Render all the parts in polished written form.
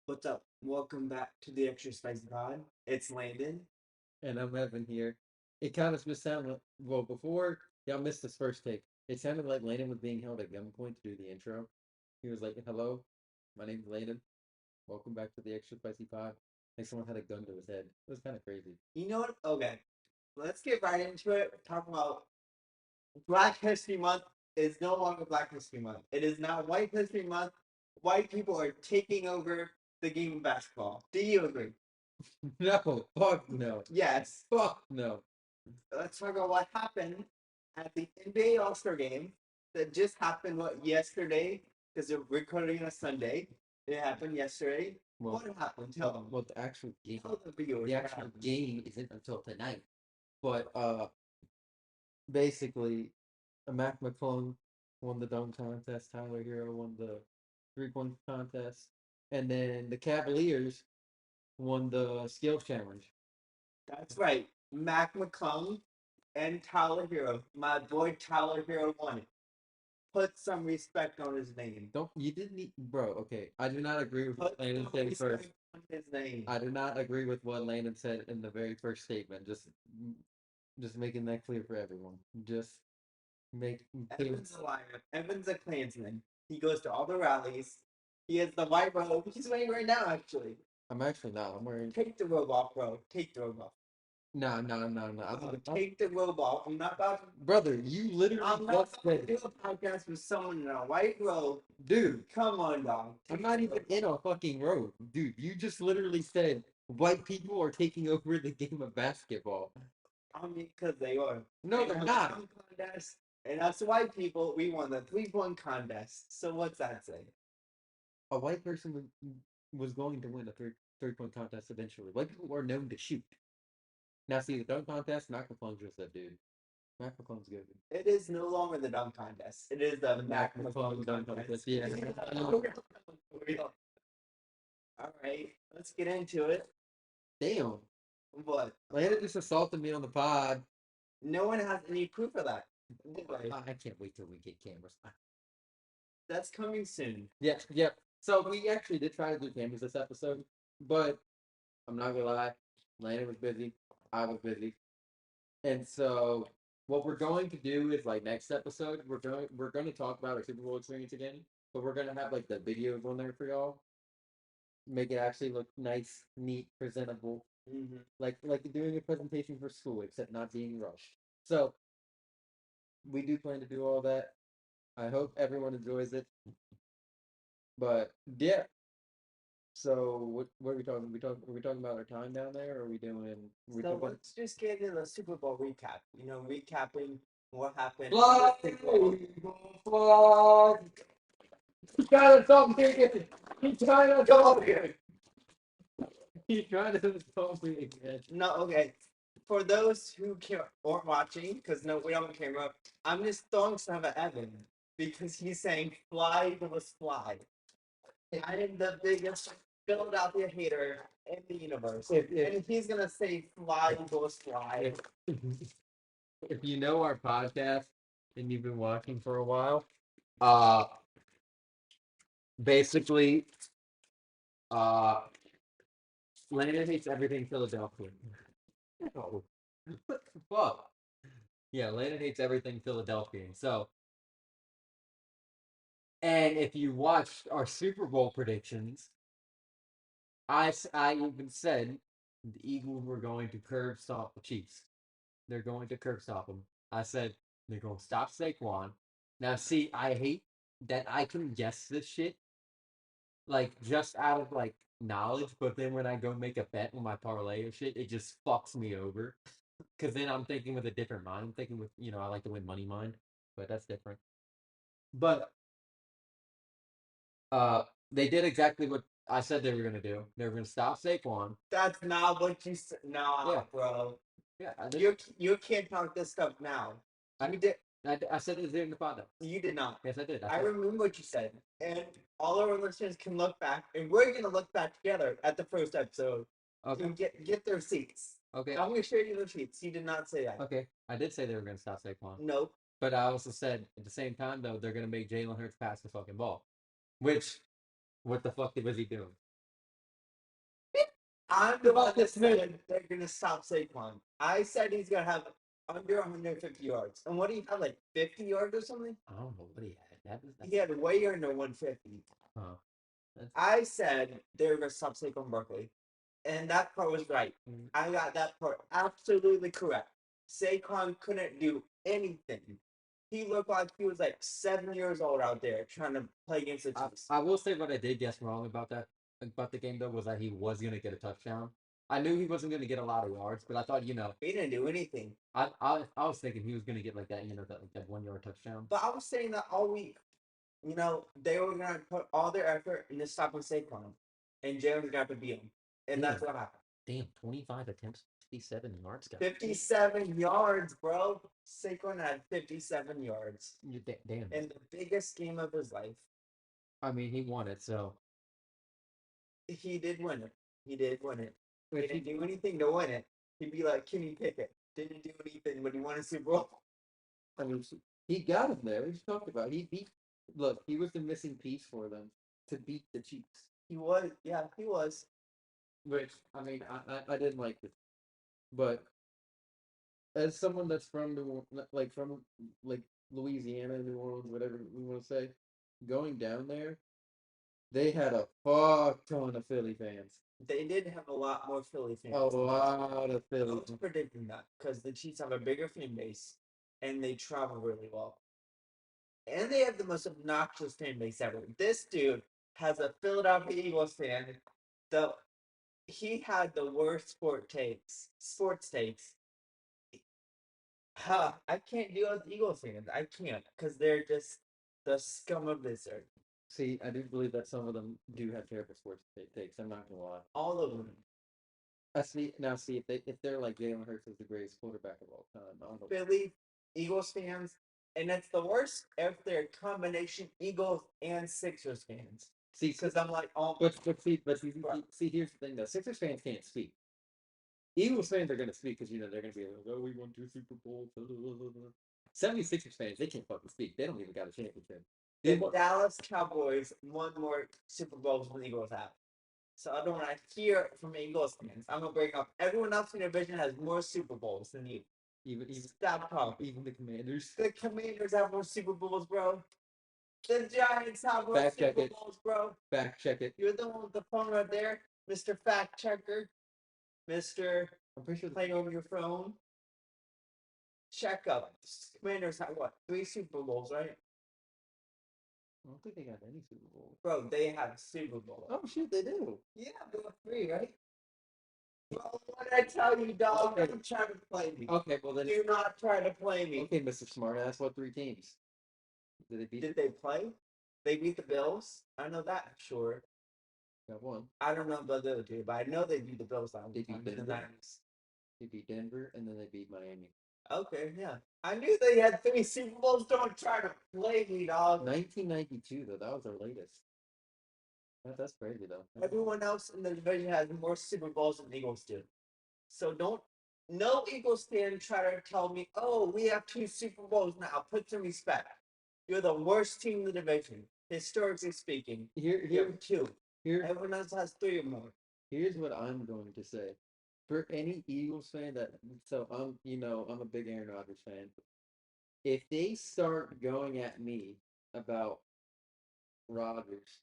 What's up? Welcome back to the Exercise Pod. It's Landon. And I'm Evan here. It kind of just sounded well before y'all missed this first take. It sounded like Landon was being held at gunpoint to do the intro. He was like, "Hello, my name's Landon. Welcome back to the Extra Spicy Pod." Like someone had a gun to his head. It was kind of crazy. You know what? Okay, let's get right into it. Talk about Black History Month is no longer Black History Month. It is now White History Month. White people are taking over the game of basketball. Do you agree? No, fuck no, Yes. fuck no. Let's talk about what happened at the NBA All Star game that just happened. What yesterday? Because they're recording on a Sunday. It happened yesterday. Well, What happened? Tell them. well, the actual game, Tell the viewers the what actual happened. game isn't until tonight. But basically, Mac McClung won the dunk contest. Tyler Hero won the 3-point contest, and then the Cavaliers won the skills challenge. That's right. Mac McClung and Tyler Hero. My boy Tyler Hero won it. Put some respect on his name. Don't you didn't need, bro? Okay, I do not agree with what Put Landon some said respect first. on his name. I do not agree with what Landon said in the very first statement. Just making that clear for everyone. Just make clear. Evan's a liar. Evan's a Klansman. He goes to all the rallies. He has the white robe. He's wearing right now, actually. I'm actually not. I'm wearing. Take the robe off, bro. Take the robe off. No, no, no, no. Take the robe off. I'm not about to. Brother, you literally I'm not just about to said, do a podcast with someone in a white robe. dude. Come on, dog. I'm Take not the even robe in off. a fucking robe, dude. You just literally said white people are taking over the game of basketball. I mean, because they are. No, They they're won the not. dunk contest, and us white people, we won the 3-point contest. So what's that say? A white person was going to win a three point contest eventually. White people are known to shoot. Now, see the dunk contest. Mac McClung just that dude. Mac McClung's good. It is no longer the dunk contest. It is the The Mac Mac McClung McClung dunk contest. contest. Yeah. All right, let's get into it. Damn. What? Landon just assaulted me on the pod. No one has any proof of that. Anyway, I can't wait till we get cameras. that's coming soon. Yep, yep. So we actually did try to do cameras this episode, but I'm not gonna lie, Landon was busy, I was busy, and so what we're going to do is like next episode we're going to talk about our Super Bowl experience again, but we're gonna have like the videos on there for y'all, make it actually look nice, neat, presentable, Hmm. like doing a presentation for school, except not being rushed. So we do plan to do all that. I hope everyone enjoys it. But yeah, so what are we talking? Are we talking about our time down there, or are we doing? Are we So talking? let's just get into the Super Bowl recap. Recapping what happened. Fly, fly. He's trying to talk me again. He's trying to Come talk over here. He's trying to talk me again. No, okay. For those who aren't watching, because no, we don't have a camera, I'm just throwing stuff at Evan because he's saying "fly Eagles fly." I am the biggest Philadelphia hater in the universe, and he's gonna say "fly Eagles fly." If if you know our podcast and you've been watching for a while, uh, basically, uh, Landon hates everything Philadelphia. No. What the fuck? Yeah, Landon hates everything Philadelphia. So, and if you watched our Super Bowl predictions, I even said the Eagles were going to curb stop the Chiefs. They're going to curb stop them. I said they're going to stop Saquon. Now, see, I hate that I can guess this shit like just out of like knowledge, but then when I go make a bet on my parlay or shit, it just fucks me over. Because then I'm thinking with a different mind. I'm thinking with I like to win money mind, but that's different. But uh, they did exactly what I said they were gonna do. They were gonna stop Saquon. That's not what you said. Nah, Yeah, bro. yeah. You can't talk this stuff now. I, You did. I said it in the pod. You did not. Yes, I did. I remember what you said, and all our listeners can look back, and we're gonna look back together at the first episode Okay. and get their receipts. Okay. I'm gonna show you the receipts. You did not say that. Okay. I did say they were gonna stop Saquon. Nope. But I also said at the same time though they're gonna make Jalen Hurts pass the fucking ball. Which what the fuck was he doing? I'm the one that said they're gonna stop Saquon. I said he's gonna have under 150 yards. And what do you have, like 50 yards or something? I don't know what he had. He had way under 150. Huh. I said they were gonna stop Saquon Barkley, and that part was right. I got that part absolutely correct. Saquon couldn't do anything. He looked like he was like 7 years old out there trying to play against the Chiefs. I will say what I did guess wrong about the game though was that he was gonna get a touchdown. I knew he wasn't gonna get a lot of yards, but I thought He didn't do anything. I was thinking he was gonna get like that that 1 yard touchdown. But I was saying that all week. They were gonna put all their effort into stopping Saquon, and Jalen's got to beat him, and that's what happened. Damn, 25 attempts, 57 yards. 57 yards, bro. Saquon had 57 yards Damn. in the biggest game of his life. I mean, he won it, so He did win it. He did win it. He didn't do anything to win it. He'd be like Kenny Pickett. Didn't do anything, but he won a Super Bowl. I mean, he got him there. We just talked about it. He beat. Look, he was the missing piece for them to beat the Chiefs. He was, yeah, he was. Which I mean, I didn't like it, but as someone that's from like Louisiana, New Orleans, whatever we want to say, going down there, they had a fuck ton of Philly fans. They did have a lot more Philly fans. A lot of Philly. I was predicting that because the Chiefs have a bigger fan base and they travel really well. And they have the most obnoxious fan base ever. This dude has a Philadelphia Eagles fan. He had the worst sports takes. I can't deal with Eagles fans. I can't because they're just the scum of this earth. See, I do believe that some of them do have terrible sports takes. I'm not gonna lie. All of them. I see now. See if they're like Jalen Hurts is the greatest quarterback of all time. Philly Eagles fans, and it's the worst if they're combination Eagles and Sixers fans. See, because I'm like, oh, but see, here's the thing though. Sixers fans can't speak. Eagles fans are gonna speak because they're gonna be like, oh, we won 2 Super Bowls. 76ers fans, they can't fucking speak. They don't even got a championship. The Dallas Cowboys won more Super Bowls than the Eagles have. So I don't want to hear from Eagles fans. I'm gonna break up. Everyone else in your division has more Super Bowls than you. Even stop talking. Even the Commanders. The Commanders have more Super Bowls, bro. The Giants have more Super Bowls, bro. Fact check it. You're the one with the phone right there, Mr. Fact Checker. Mr. I'm pretty sure playing over your phone. Check up. Commanders have what? 3 Super Bowls, right? I don't think they got any Super Bowls. Bro, they have Super Bowl. Oh shit, they do. Yeah, they have 3, right? Well, what did I tell you, dog? Don't try to play me. Okay, well then. Do not try to play me. Okay, Mr. Smartass, what 3 teams? Did they play? They beat the Bills? I know that, sure. Got 1. I don't know about the other 2, but I know they beat the Bills last They beat the 90s. They beat Denver, and then they beat Miami. Okay, yeah. I knew they had 3 Super Bowls. Don't try to play me, dog. 1992, though. That was their latest. That's crazy, though. Everyone else in the division has more Super Bowls than the Eagles do. So no Eagles fan try to tell me, oh, we have 2 Super Bowls now. Put some respect. You're the worst team in the division, historically speaking. You have 2. Everyone else has 3 or more. Here's what I'm going to say. For any Eagles fan I'm a big Aaron Rodgers fan. If they start going at me about Rodgers,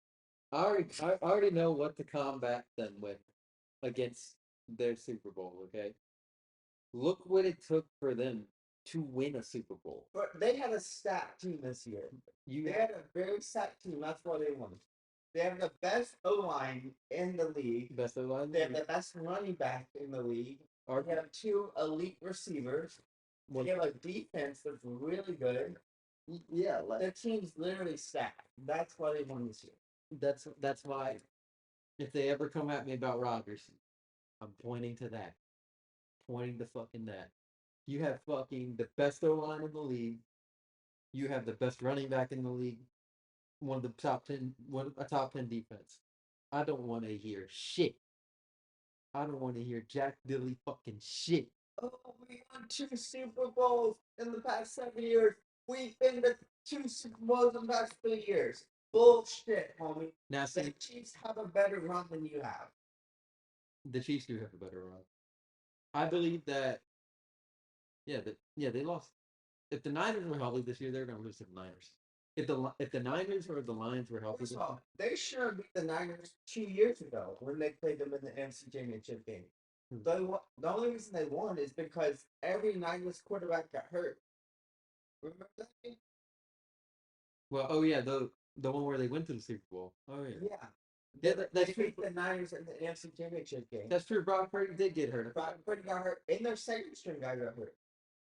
I already know what to combat them with against their Super Bowl, okay? Look what it took for them to win a Super Bowl. But they had a stacked team this year. They had a very stacked team. That's why they won. They have the best O-line in the league. Best O-line? They have the best running back in the league. They have 2 elite receivers. They have a defense that's really good. Yeah, the team's literally stacked. That's why they won this year. That's why if they ever come at me about Rodgers, I'm pointing to that. Pointing to fucking that. You have fucking the best O-line in the league. You have the best running back in the league. A top 10 defense. I don't want to hear shit. I don't want to hear Jack Dilly fucking shit. Oh, we won 2 Super Bowls in the past 7 years. We've been to 2 Super Bowls in the past 3 years. Bullshit, homie. Now, the Chiefs have a better run than you have. The Chiefs do have a better run. I believe that. Yeah, they lost. If the Niners were healthy this year, they're going to lose to the Niners. If the Niners or the Lions were healthy, First of all, they sure beat the Niners 2 years ago when they played them in the NFC Championship game. The only reason they won is because every Niners quarterback got hurt. Remember that game? well, oh yeah, the one where they went to the Super Bowl. Oh yeah, Yeah. yeah, They that's true. beat the Niners in the NFC Championship game. That's true. Brock Purdy did get hurt. Brock Purdy got hurt, and their second string guy got hurt.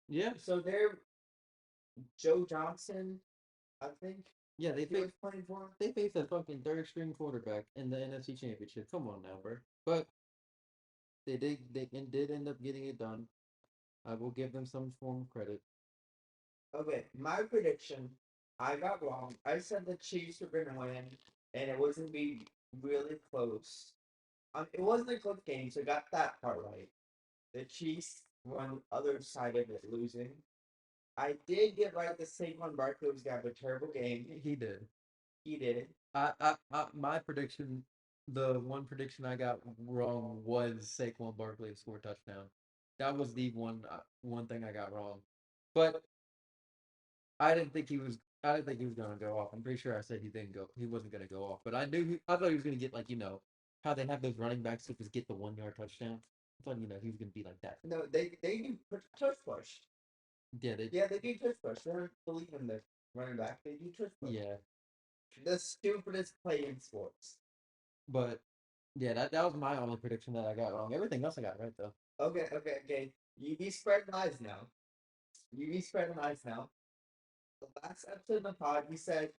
Yeah, So they're Joe Johnson, I think. yeah, He was playing for him. they faced a fucking third string quarterback in the NFC Championship. Come on now, bro. But they did end up getting it done. I will give them some form of credit. Okay, my prediction, I got wrong. I said the Chiefs were gonna win, and it was gonna be really close. It wasn't a close game, so I got that part right. The Chiefs were on the other side of it losing. I did get right that Saquon Barkley was gonna have a terrible game. He did. He did. My prediction, the one prediction I got wrong was Saquon Barkley score a touchdown. That was the one thing I got wrong. But I didn't think he was. I didn't think he was gonna go off. I'm pretty sure I said he didn't go. He wasn't gonna go off. But I thought he was gonna get like how they have those running backs who just get the 1 yard touchdown. I thought he was gonna be like that. No, they do tush push. Yeah, They do tush push. They don't believe in the running back. They do tush push. yeah. The stupidest play in sports. But yeah, that was my only prediction that I got wrong. Everything else I got right though. Okay. You be spreading lies now. You be spreading lies now. The last episode of the pod, you said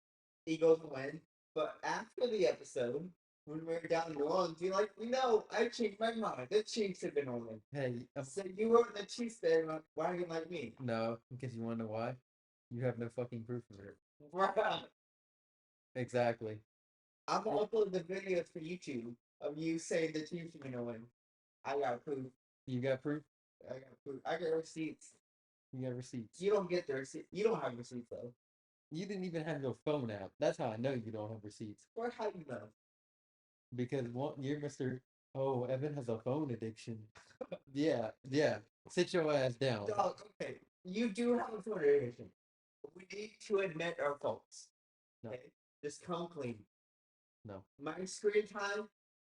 Eagles will win, but after the episode, when we were down New Orleans, you're like, no, I changed my mind. The Chiefs have been winning. Hey, So you were the Chiefs fan wagon like me. no, because you want to know why? You have no fucking proof of it. Bruh. Exactly. I'm gonna upload the videos for YouTube of you saying the Chiefs are gonna win. I got proof. You got proof? I got proof. I got receipts. You got receipts. You don't get the receipt. You don't have receipts though. You didn't even have your phone app. That's how I know you don't have receipts. Or how you know? Because you're Mr. Oh, Evan has a phone addiction. Yeah. Sit your ass down. Dog, okay. You do have a phone addiction. We need to admit our faults. No. Okay? Just come clean. No. My screen time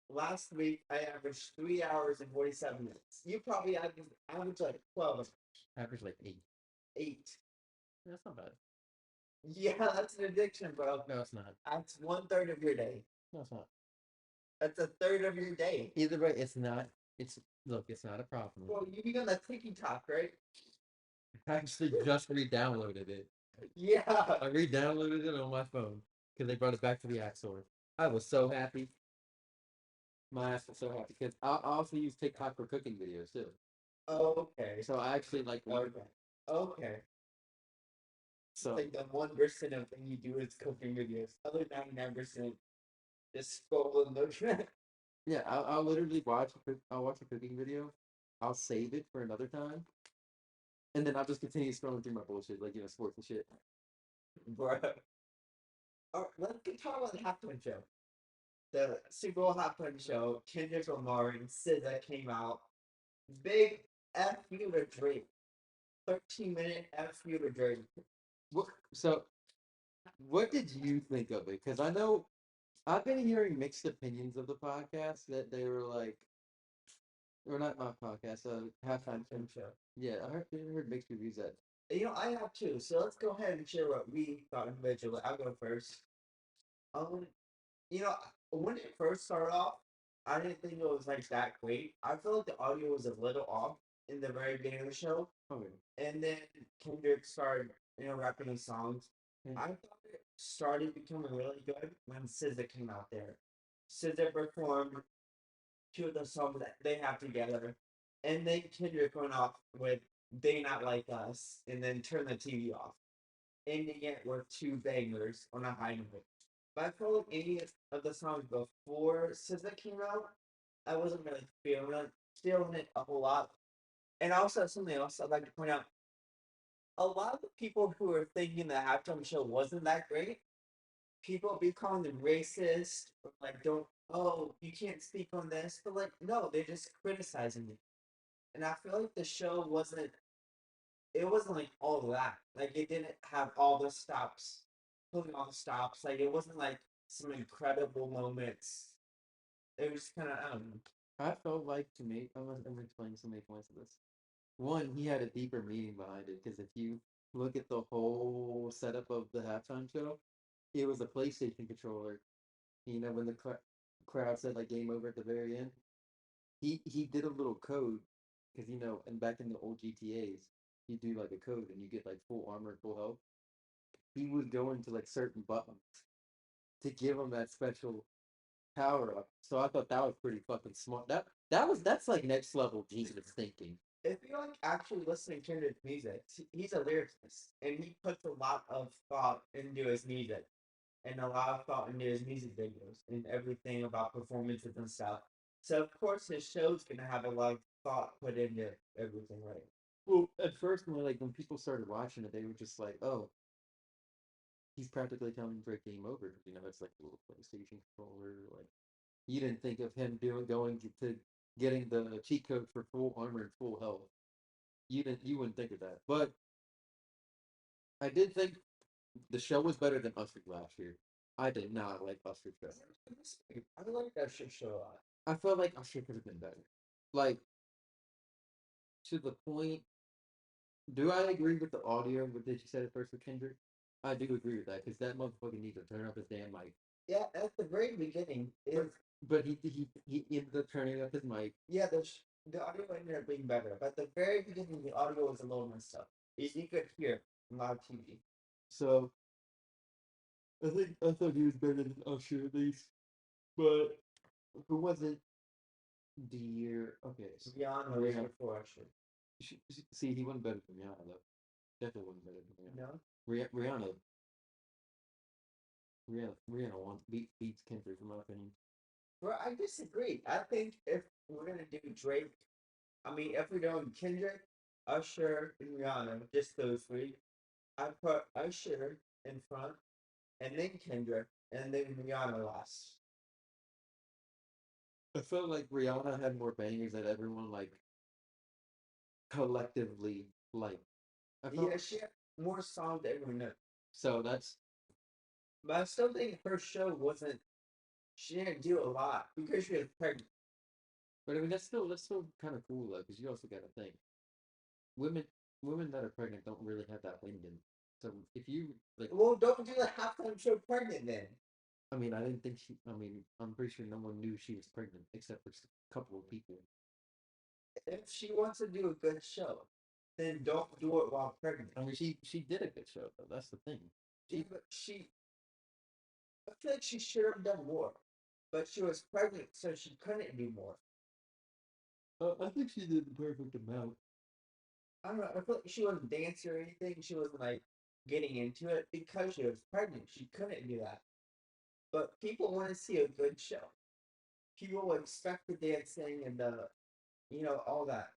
last week, I averaged 3 hours and 47 minutes. You probably average like 12. Average like 8. 8. That's not bad. Yeah, that's an addiction, bro. No, it's not. That's 1/3 of your day. No, it's not. That's a third of your day. Either way, it's not. It's not a problem. Well, you be on that TikTok, right? I actually just re-downloaded it. Yeah. I re-downloaded it on my phone because they brought it back to the App Store. I was so happy. My ass was so happy because I also use TikTok for cooking videos too. Okay. So I actually like. Okay. So like the 1% of thing you do is cooking videos. Other 99% just scrolling looking. yeah, I'll literally I'll watch a cooking video. I'll save it for another time, and then I'll just continue scrolling through my bullshit, like sports and shit. Bro. Alright, let's talk about the halftime show. The Super Bowl halftime show, Kendrick Lamar and SZA came out. Big F you to Drake. 13-minute F you to Drake. So, what did you think of it? Because I know I've been hearing mixed opinions of the podcast that they were like, or not my podcast, halftime show. Yeah, I heard mixed reviews that. I have too. So let's go ahead and share what we thought individually. I'll go first. Um, when it first started off, I didn't think it was like that great. I feel like the audio was a little off in the very beginning of the show. Oh, yeah. And then Kendrick started, rapping his songs. Yeah. I thought it started becoming really good when SZA came out there. SZA performed 2 of the songs that they have together, and then Kendrick went off with "They Not Like Us," and then turn the TV off, ending it with 2 bangers on a high note. But I felt like any of the songs before SZA came out, I wasn't really feeling it a whole lot. And also something else I'd like to point out: a lot of the people who are thinking the halftime show wasn't that great, people be calling them racist, or like don't oh, you can't speak on this, but like, no, they're just criticizing it. And I feel like the show wasn't, it wasn't like all that. Like, it didn't have all the stops, pulling all the stops. Like, it wasn't like some incredible moments. It was kind of, I don't know. I felt like to me, I'm explaining so many points of this. One, he had a deeper meaning behind it because if you look at the whole setup of the halftime show, it was a PlayStation controller. You know, when the crowd said like "game over" at the very end, he did a little code because you know, and back in the old GTA's, you do like a code and you get like full armor and full health. He was going to like certain buttons to give him that special power up. So I thought that was pretty fucking smart. That's like next level genius thinking. If you like actually listening to his music, he's a lyricist and he puts a lot of thought into his music and a lot of thought into his music videos and everything about performances and stuff. So of course his show's gonna have a lot of thought put into everything, right? Well, at first, when people started watching it, they were just like, "Oh, he's practically telling Drake game over." You know, it's like a little PlayStation controller. Like you didn't think of him doing going to getting the cheat code for full armor and full health. You wouldn't think of that. But I did think the show was better than Usher last year. I did not like Usher's show. I like that shit show a lot. I felt like Usher could have been better. Like to the point. Do I agree with the audio with that you said at first with Kendrick? I do agree with that because that motherfucker needs to turn up his damn mic. Yeah, at the very beginning is But he ended up turning up his mic. yeah, the audio ended up being better, but at the very beginning the audio was a little messed up. You could hear on live TV. So I thought he was better than Usher at least. But who was it the year? Okay, so Rihanna was Rihanna. before Usher. See, he wasn't better than Rihanna though. Definitely wasn't better than Rihanna. No, Rihanna won beats Kendrick in my opinion. bro, I disagree. I think if we're gonna do Drake, I mean, if we're doing Kendrick, Usher, and Rihanna, just those three, I put Usher in front, and then Kendrick, and then Rihanna last. I felt like Rihanna had more bangers that everyone like collectively like. I felt Yeah, she had more songs than everyone knew. so that's But I still think her show wasn't. She didn't do a lot because she was pregnant. but I mean that's still kind of cool though because you also got to think women women that are pregnant don't really have that wind in. So if you like, Well, don't do the halftime show pregnant then. I mean, I didn't think she. I mean, I'm pretty sure no one knew she was pregnant except for a couple of people. If she wants to do a good show, then don't do it while pregnant. I mean, she did a good show though. That's the thing. Yeah, She but I feel like she should have done more. But she was pregnant, so she couldn't do more. I think she did the perfect amount. I don't know. I feel like she wasn't dancing or anything. She wasn't like getting into it because she was pregnant. She couldn't do that. But people want to see a good show. People will expect the dancing and the, all that.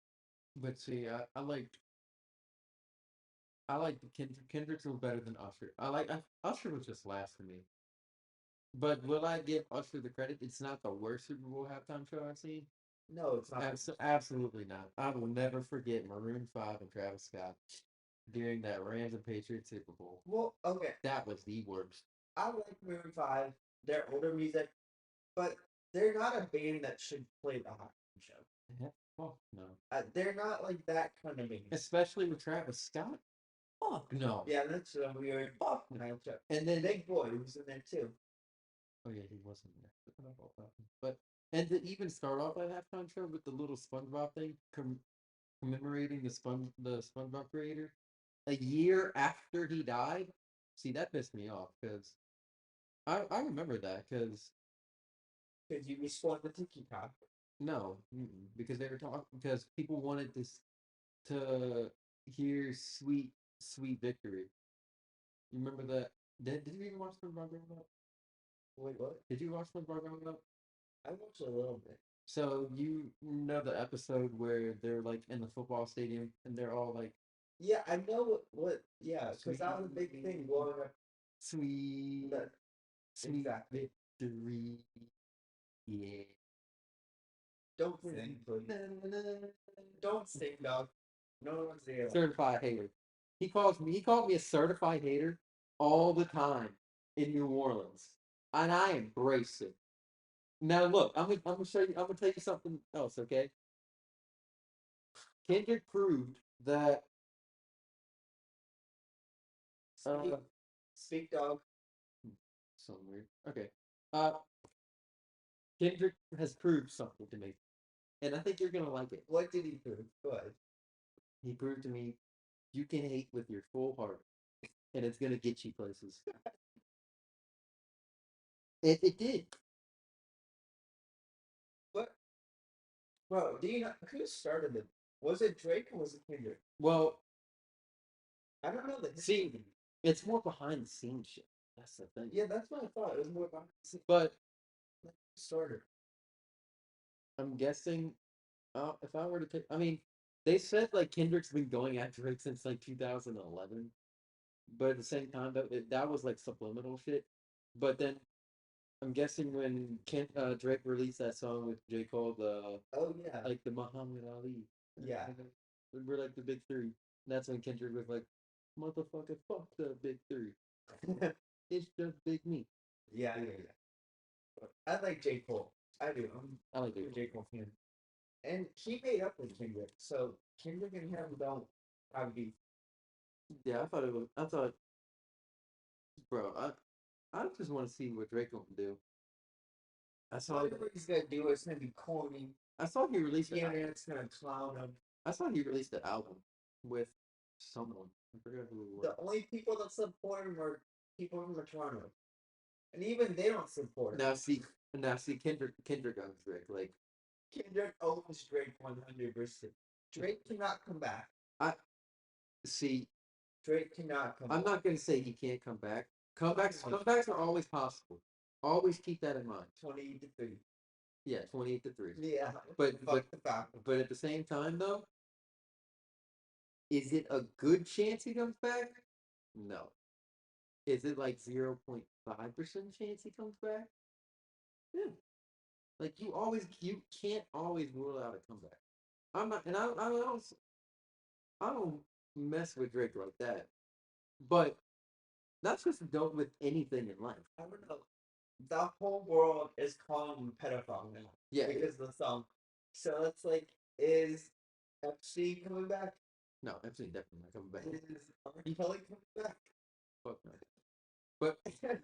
But see, I like the Kendrick's was better than Usher. Usher was just last for me. But will I give Usher the credit? It's not the worst Super Bowl halftime show I've seen. No, it's not. Absolutely not. I will never forget Maroon 5 and Travis Scott during that Rams and Patriots Super Bowl. Well, okay. That was the worst. I like Maroon 5, their older music, but they're not a band that should play the halftime show. Yeah, fuck no. They're not like that kind of band. Especially with Travis Scott. Fuck no. Yeah, that's a weird Fuck no. matchup. And then Big Boy was in there too. oh yeah, he wasn't there. But and to even start off that halftime show with the little SpongeBob thing commemorating the SpongeBob creator a year after he died. See, that pissed me off because I remember that because Because you respond to TikTok. no, because they were talking because people wanted this to hear sweet victory. You remember that? Did you even watch SpongeBob growing up? Wait, what? Did you watch SpongeBob growing up? I watched a little bit. So you know the episode where they're like in the football stadium and they're all like Yeah, I know what yeah, because sweet, that was a big thing growing up. sweet, That, sweet exactly. victory. Yeah. Don't sing, please. Don't sing, dog. No one's there. Certified hater. He called me a certified hater all the time in New Orleans. And I embrace it. Now look, I'm gonna show you I'm gonna tell you something else, okay? Kendrick proved that Speak, speak, dog. so weird. Okay. Uh Kendrick has proved something to me. And I think you're gonna like it. What did he prove? Go ahead. He proved to me you can hate with your full heart and it's gonna get you places. It did. What? Bro, do you know who started it? Was it Drake or was it Kendrick? Well, I don't know the see, history. it's more behind the scenes shit. That's the thing. Yeah, that's what I thought. It was more about But starter. I'm guessing if I were to take, I mean, they said like Kendrick's been going at Drake since like 2011, but at the same time, that was like subliminal shit. But then I'm guessing when Drake released that song with J. Cole, Oh yeah. like the Muhammad Ali, Yeah. we're like the big three. That's when Kendrick was like, motherfucker, fuck the big three. It's just big me. Yeah, yeah, yeah. I like J. Cole. I do. I like I'm a it. J. Cole fan. And he made up with Kendrick. So Kendrick and him don't have beef. Yeah, I thought it was. I thought, bro, I just want to see what Drake gonna do. I saw. Whatever he's gonna do, it's gonna be corny. I saw he released. Yeah, it's gonna clown him. I saw he released an album with someone. I forgot who it was. The only people that support him are people from Toronto. And even they don't support him. Now see Kendrick owns Drake. Like Kendrick owns Drake 100%. Drake cannot come back. I see. Drake cannot come I'm back. not gonna say he can't come back. Comebacks are always possible. Always keep that in mind. 20 to 3. Yeah, 28-3. Yeah. But Fuck the Falcons. but at the same time though, is it a good chance he comes back? No. Is it like 0.5% chance he comes back? Yeah. Like you can't always rule out a comeback. I'm not, and I don't mess with Drake like that. But that's just dope with anything in life. I don't know. The whole world is calling him pedophile now. Yeah. Because of the song. So it's like, is FC coming back? No, absolutely definitely not coming back. Is R. Kelly coming back? Fuck no.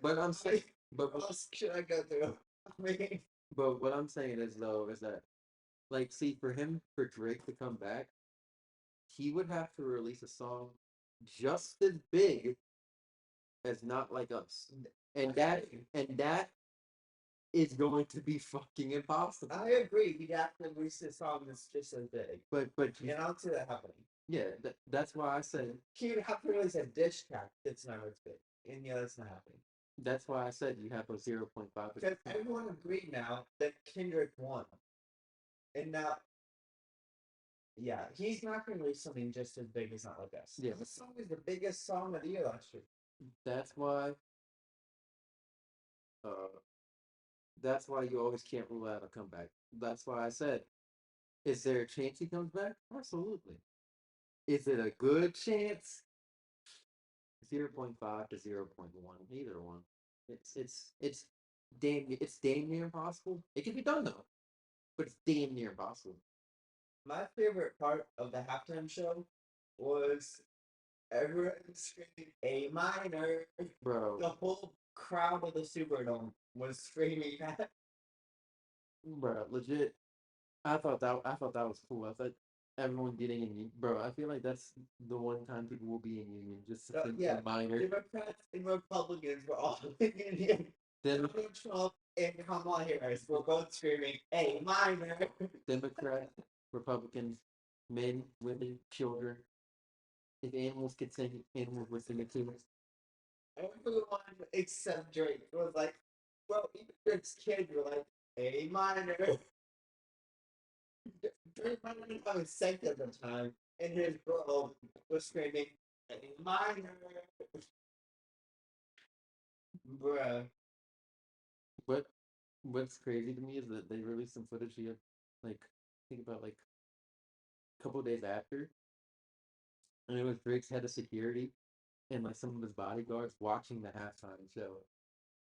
But I'm saying, but what else should I go through? I mean, but what I'm saying is though is that like see for Drake to come back, he would have to release a song just as big as Not Like Us. And that is going to be fucking impossible. I agree. He'd have to release a song that's just as big. But And I don't see that happening. yeah, that's why I said He would have to release a dish track that's not as big. And yeah, that's not happening. that's why I said you have a 0.5%. Because everyone agreed now that Kendrick won. And now, yeah, he's not going to release something just as big as Not Like Us. Yeah. This song is the biggest song of the year last year. That's why uh that's why you always can't rule out a comeback. That's why I said, is there a chance he comes back? Absolutely. Is it a good chance? 0.5 to 0.1, either one. It's damn near impossible. It can be done though, but it's damn near impossible. My favorite part of the halftime show was everyone screaming A minor. Bro, The whole crowd of the Superdome was screaming that. legit. I thought that was cool. I thought everyone getting in, bro. I feel like that's the one time people will be in union, just So, in yeah, minor. Democrats and Republicans were all in Indian. Then Donald Trump and Kamala Harris were both screaming A minor. Democrat, Republicans, men, women, children. If animals could sing, animals would sing it too. Everyone except Drake was like, well, even Drake's kids were like, A minor. Drake might not have been psyched at the time, and his girl was screaming, A minor. Bruh. But What's crazy to me is that they released some footage here, like think about like a couple days after, and it was Drake's head of security and like some of his bodyguards watching the halftime show.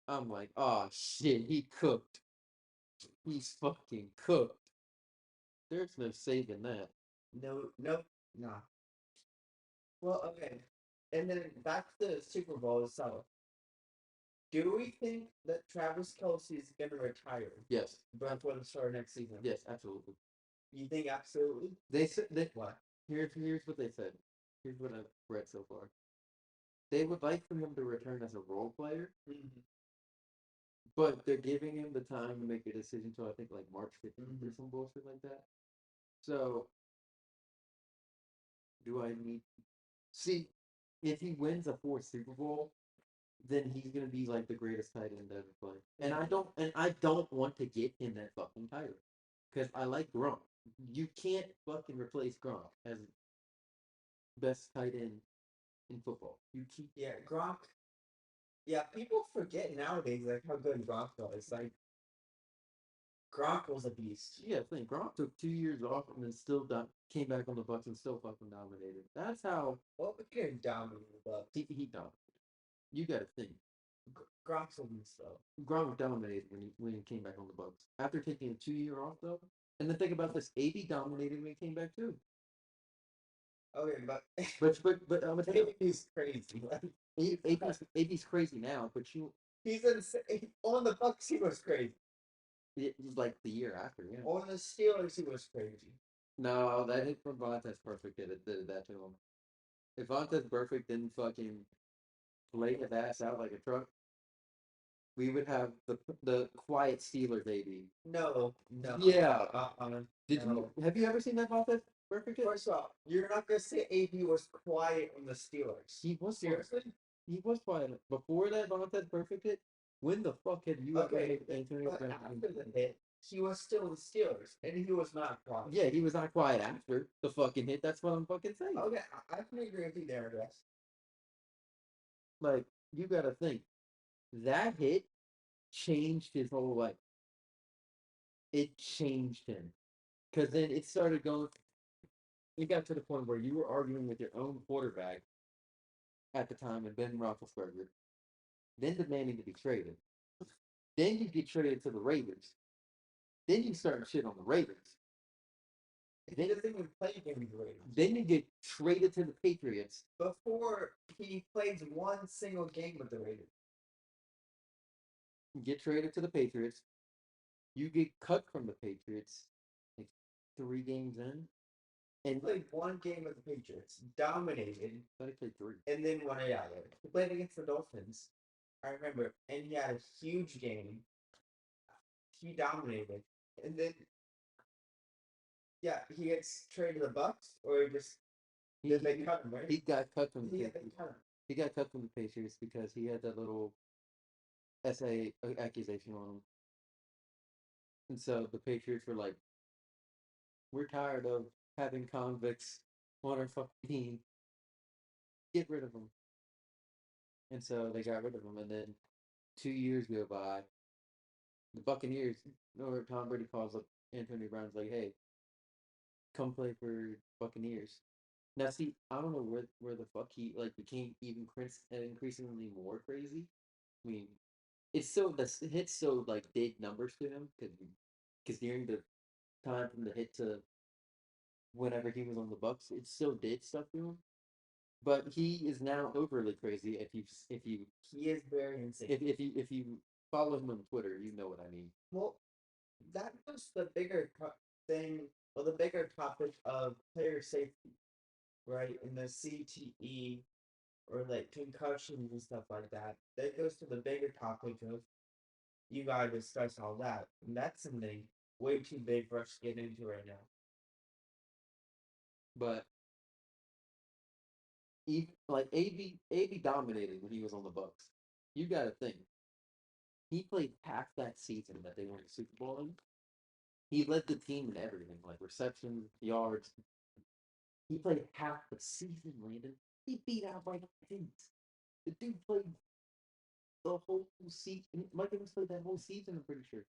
I'm like, oh shit, he cooked. He's fucking cooked. There's no saving that. No, nope, nah. Well, okay. And then back to the Super Bowl itself. Do we think that Travis Kelsey is going to retire Yes. before the start of next season? Yes, absolutely. You think absolutely? They said they What? here's what they said. Here's what I've read so far. They would like for him to return as a role player, Mm-hmm. but they're giving him the time to make a decision till I think like March 15th or Mm-hmm. some bullshit like that. So do I need see if he wins a fourth Super Bowl, then he's gonna be like the greatest tight end to ever play. And I don't want to get him that fucking title. Because I like Gronk. You can't fucking replace Gronk as best tight end in football. You keep Yeah, Gronk. Yeah, people forget nowadays like how good Gronk was. Like Gronk was a beast. yeah, think Gronk took 2 years off and then still came back on the Bucks and still fucking dominated. That's how Well, we can dominate the Bucks. he dominated. You got to think. Gronk's a beast though. Gronk dominated when he came back on the Bucks after taking a 2 year off though. And then think about this: AB dominated when he came back too. Okay, but But I'm gonna he's crazy. AB's crazy now, but He's insane. On the Bucks, he was crazy. it was like the year after, yeah. On the Steelers, he was crazy. No, that hit from Vontaze Perfect did that to him. If Vontaze Perfect didn't fucking lay his ass out like a truck, we would have the quiet Steelers AB. No, no. Yeah. Did no. you have you ever seen that Vontaze Perfect hit? First of all, you're not gonna say AB was quiet on the Steelers. He was Seriously? He was quiet before that Vontaze Perfect hit. When the fuck have you ever Okay, heard Antonio but Brown? after the hit, he was still the Steelers, and he was not quiet. Yeah, he was not quiet after the fucking hit. That's what I'm fucking saying. Okay, I can agree with you there, I guess. Like, you gotta think. That hit changed his whole life. It changed him. Because then it started going, it got to the point where you were arguing with your own quarterback at the time and Ben Roethlisberger, then demanding to be traded. Then you get traded to the Raiders. Then you start shit on the Raiders. He doesn't even play against the Raiders. Then you get traded to the Patriots. Before he plays one single game with the Raiders. You get traded to the Patriots. You get cut from the Patriots like 3 games in. He played one game with the Patriots, dominated, I thought he played 3. and then won it out. He played against the Dolphins. I remember, and he had a huge game. He dominated, and then yeah, he gets traded to the Bucks, or he just did they cut him? Right? He got cut from the Yeah, Patriots. they cut him. He got cut from the Patriots because he had that little SA accusation on him. And so the Patriots were like, we're tired of having convicts on our fucking team. Get rid of them. And so they got rid of him. And then 2 years go by. The Buccaneers, or Tom Brady calls up Antonio Brown's like, hey, come play for Buccaneers. Now, see, I don't know where the fuck he like became even increasingly more crazy. I mean, it's so the hits so like did numbers to him because during the time from the hit to whenever he was on the Bucks, it still did stuff to him. But he is now overly crazy. If you He is very insane. if you follow him on Twitter, you know what I mean. Well, that was the bigger thing, or the bigger topic of player safety, right? In the CTE or like concussions and stuff like that. That goes to the bigger topic of you gotta discuss all that. And that's something way too big for us to get into right now. But like AB dominated when he was on the Bucks. You got to think he played half that season that they won the Super Bowl in. He led the team in everything, like receptions, yards. He played half the season, Landon. He beat out Mike Evans. The dude played the whole season. Mike Evans played that whole season, I'm pretty sure.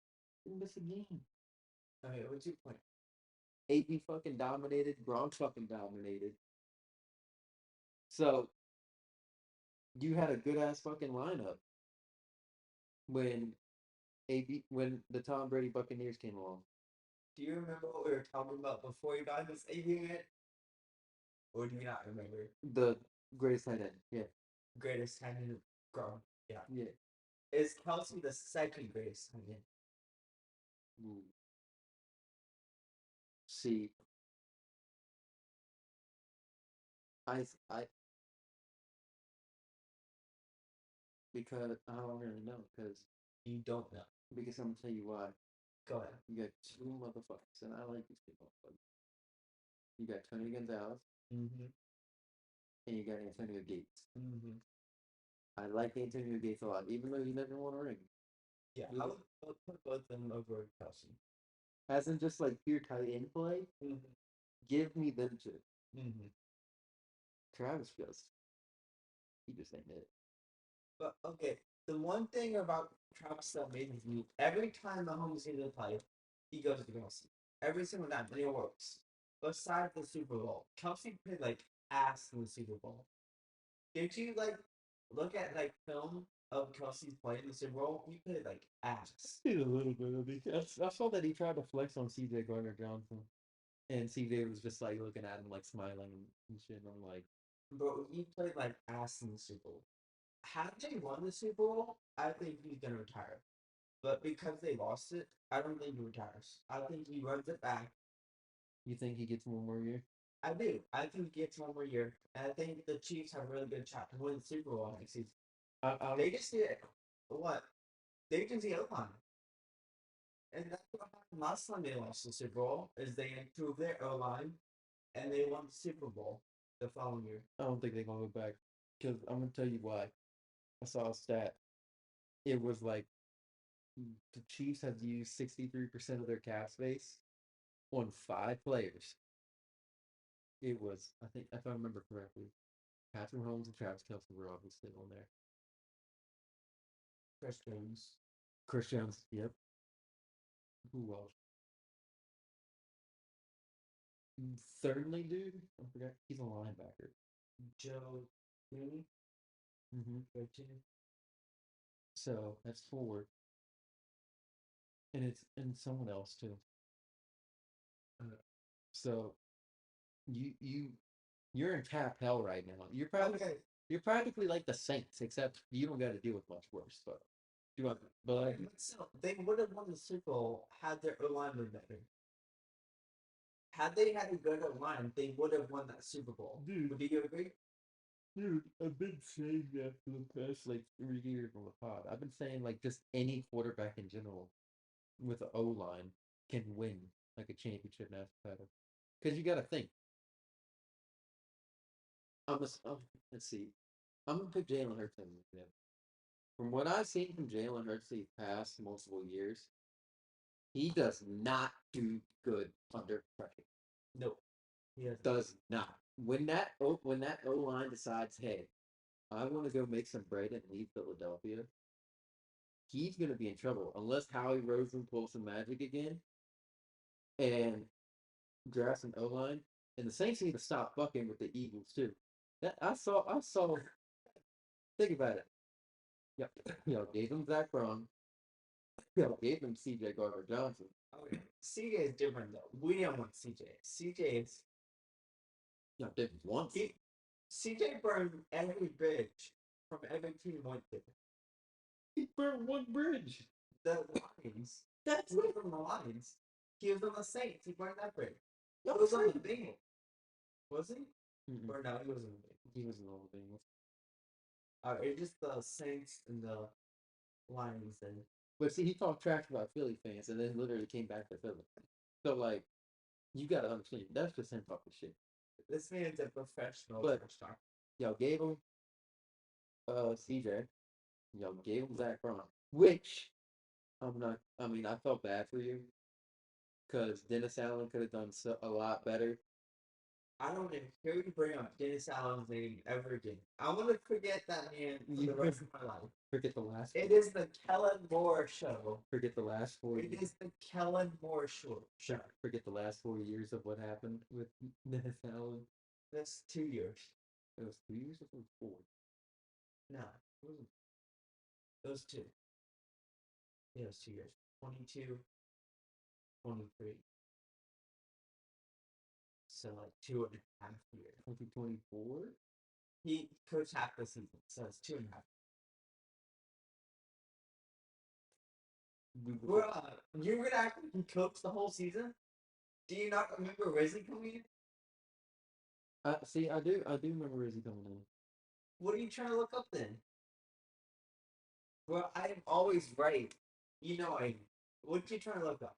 Didn't miss a game. Okay, what's your point? AB fucking dominated. Gronk fucking dominated. So you had a good ass fucking lineup when when the Tom Brady Buccaneers came along. Do you remember what we were talking about before you got this A unit? Or do you not remember? The greatest tight end. Yeah. Greatest time in grown. Yeah. Yeah. Is Kelsey the second greatest time in? Ooh. See, I because I don't really know You don't know. because I'm gonna tell you why. Go ahead. You got two motherfuckers, and I like these people. You got Tony Gonzalez Mm-hmm. and you got Antonio Gates. Mm-hmm. I like Antonio Gates a lot, even though he never won a ring. Yeah, I would put both of them over Kelsey. As in just like pure tight end play, Mm-hmm. give me them two. Mm-hmm. Travis he just ain't it. But okay, the one thing about Travis that amazes me, every time Mahomes either play, he goes to Kelsey. Every single time, and it works. Besides the Super Bowl, Kelsey played like ass in the Super Bowl. Did you like look at like film of Kelsey's play in the Super Bowl? He played like ass. Did a little bit of it. I saw that he tried to flex on CJ Gardner Johnson. And CJ was just like looking at him, like smiling and shit. And I'm like, Bro, he played like ass in the Super Bowl. Had they won the Super Bowl, I think he's gonna retire. But because they lost it, I don't think he retires. I think he runs it back. you think he gets one more year? I do. I think he gets one more year. And I think the Chiefs have a really good shot to win the Super Bowl next season. I They just did what? They just the O line. And that's what happened last time they lost the Super Bowl is they improved their O line and they won the Super Bowl the following year. I don't think they're gonna go back because I'm gonna tell you why. I saw a stat. It was like the Chiefs had used 63% of their cap space on 5 players. It was, I think, if I remember correctly, Patrick Mahomes and Travis Kelce were obviously on there. Chris Jones. Chris Jones, yep. Who else? Thirdly, dude, I forgot. He's a linebacker. Joe Cooney. Mm-hmm. 13. So that's four, and it's and someone else too. Uh, So you you're in cap hell right now. okay. You're practically like the Saints, except you don't got to deal with much worse. But you want, but like, But still, they would have won the Super Bowl had their O line been better. Had they had a good O line, they would have won that Super Bowl. dude, Would you agree? dude, I've been saying that for the past like 3 years on the pod. I've been saying like just any quarterback in general with an O line can win like a championship national title. Because you got to think. Let's see. I'm gonna put Jalen Hurts in there. From what I've seen from Jalen Hurts these past multiple years, he does not do good under pressure. No. Yes. Does not. When that O line decides, hey, I want to go make some bread and leave Philadelphia, he's gonna be in trouble unless Howie Roseman pulls some magic again and drafts an O line. And the Saints need to stop fucking with the Eagles too. That I saw. Think about it. Yep. Gave him Zach Brown. Gave him C.J. Gardner Johnson. Okay. CJ is different though. We don't want CJ. CJ is Did once. CJ burned every bridge from every team went to. He burnt one bridge. The Lions. That's He was it. on the Lions. He was on the Saints. He burned that bridge. He Y'all was on the tripping. Bengals. Was he? Mm-mm. Or no, he wasn't on the Bengals. He was an old Bengals. It's just the Saints and the Lions then. But see, he talked trash about Philly fans and then literally came back to Philly. So like, you gotta understand, that's just him talking shit. This man's a professional But trash talker. y'all gave him CJ. Y'all gave him Zach Brown. Which I'm not I mean, I felt bad for you because Dennis Allen could have done a lot better. I don't even care you bring up Dennis Allen's name ever again. I want to forget that man for You the rest of my life. forget the last. It is the Kellen Moore show. Forget the last 4 years. It is the Kellen Moore show. Forget the last 4 years of what happened with Dennis Allen. That's 2 years. It was 2 years or was it 4? No, it wasn't. It was two. Yeah, it was 2 years. 22, 23. So like 2.5 years. 2024. He coached half the season, so it's 2.5. Bro, you were gonna actually coach the whole season? Do you not remember Rizzy coming in? See, I do remember Rizzy coming in. What are you trying to look up then? Well, I am always right. You know I. What you trying to look up,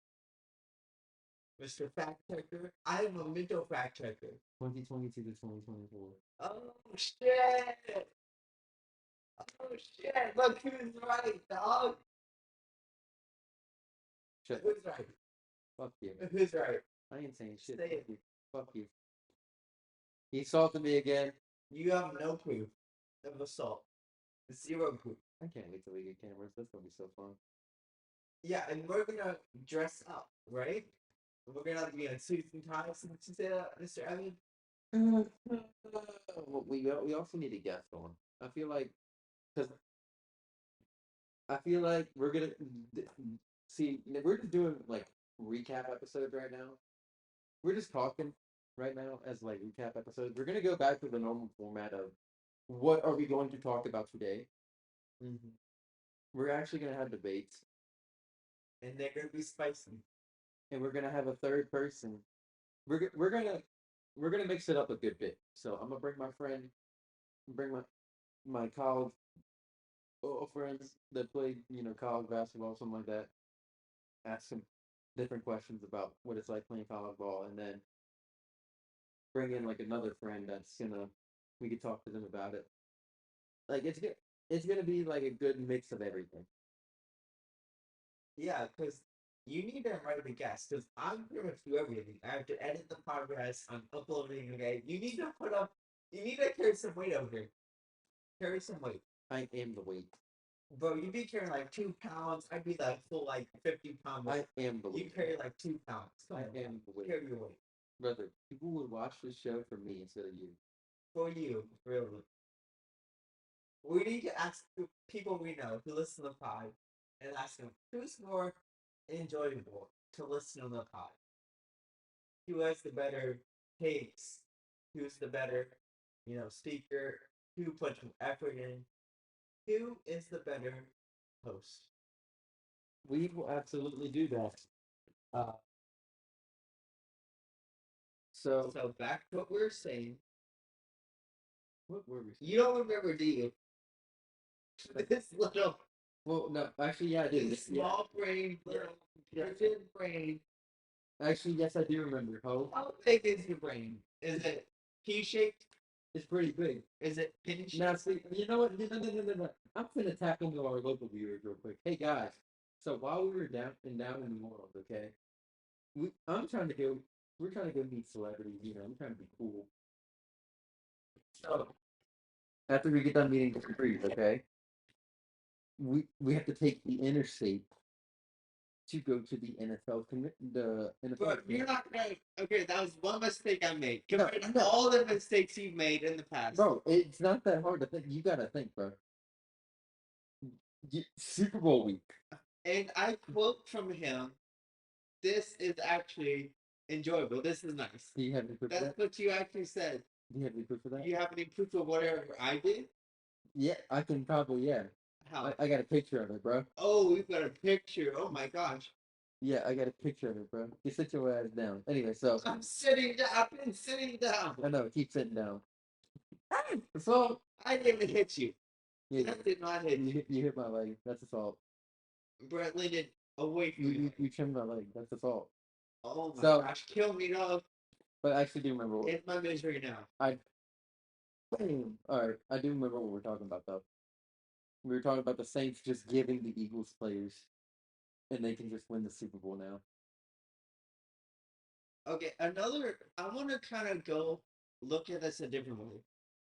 Mr. Fact Checker? I am a mental fact checker. 2022 to 2024. Oh shit! Oh shit! Look who's right, dog. Shut. Who's right? Fuck you. Who's right? I ain't saying shit. Say Fuck it. you. Fuck you. He assaulted me again. You have no proof of assault. Zero proof. I can't wait till we get cameras. That's gonna be so fun. Yeah, and we're gonna dress up, right? We're gonna be in suits and ties. Did you say that, Mr. Evan? Well, we also need a guest on. I feel like because I feel like we're gonna see. We're just doing like recap episodes right now. We're just talking right now as like recap episodes. We're gonna go back to the normal format of what are we going to talk about today. Mm-hmm. We're actually gonna have debates, And they're gonna be spicy. and we're gonna have a third person. We're gonna mix it up a good bit. So I'm gonna bring my friend, bring my college friends that play college basketball, something like that. Ask them different questions about what it's like playing college ball, and then bring in like another friend that's gonna we could talk to them about it. Like it's good. It's gonna be like a good mix of everything. Yeah, because you need to write the guest. Because I'm pretty much do everything. I have to edit the podcast. I'm uploading. Okay, you need to put up. You need to carry some weight over here. Carry some weight. I am the weight. Bro, you'd be carrying like 2 pounds. I'd be like full like 50 pound weight. I am the You weight. carry like 2 pounds. Come I on, am the weight. carry your weight. Brother, people would watch this show for me instead of you. For you, really. We need to ask the people we know who listen to the pod and ask them who's more enjoyable to listen to the pod. Who has the better takes? Who's the better, speaker? Who puts effort in? Who is the better host? We will absolutely do that. Uh, so So back to what we were saying. what were we? You don't remember, do you? This little Well, no, actually, yeah, I do. this small brain, little pigeon brain. Actually, yes, I do remember. How big is your brain? Is it pea shaped? It's pretty big. Is it pin shaped? Now, see, you know what? No. I'm gonna tap into our local viewers real quick. Hey guys, so while we were down in New Orleans, okay, I'm trying to go. We're trying to go meet celebrities. I'm trying to be cool. So after we get done meeting the celebrities, okay, we have to take the interstate to go to the the NFL. But you're not gonna. Okay, that was one mistake I made No, compared to no. all the mistakes you've made in the past. Bro, it's not that hard to think. You gotta think, bro. Super Bowl week. And I quote from him: "This is actually enjoyable. This is nice." Do you have any proof of That's that? what you actually said. Do you have any proof of Do that? you have any proof of whatever I did? Yeah, I can probably, yeah. How? I got a picture of it, bro. Oh, we've got a picture. Oh my gosh. Yeah, I got a picture of it, bro. You sit your ass down. Anyway, so I'm sitting down. I've been sitting down. I know, keep sitting down. So I didn't even hit you. yeah, That did not hit you. you hit my leg. That's assault. Brett landed away from You, you. you you trimmed my leg. That's assault. Oh my So, gosh. Kill me, dog. but I actually do remember what It's my misery now. I. All right, I do remember what we're talking about though. We were talking about the Saints just giving the Eagles players, and they can just win the Super Bowl now. Okay, another. I want to kind of go look at this a different way.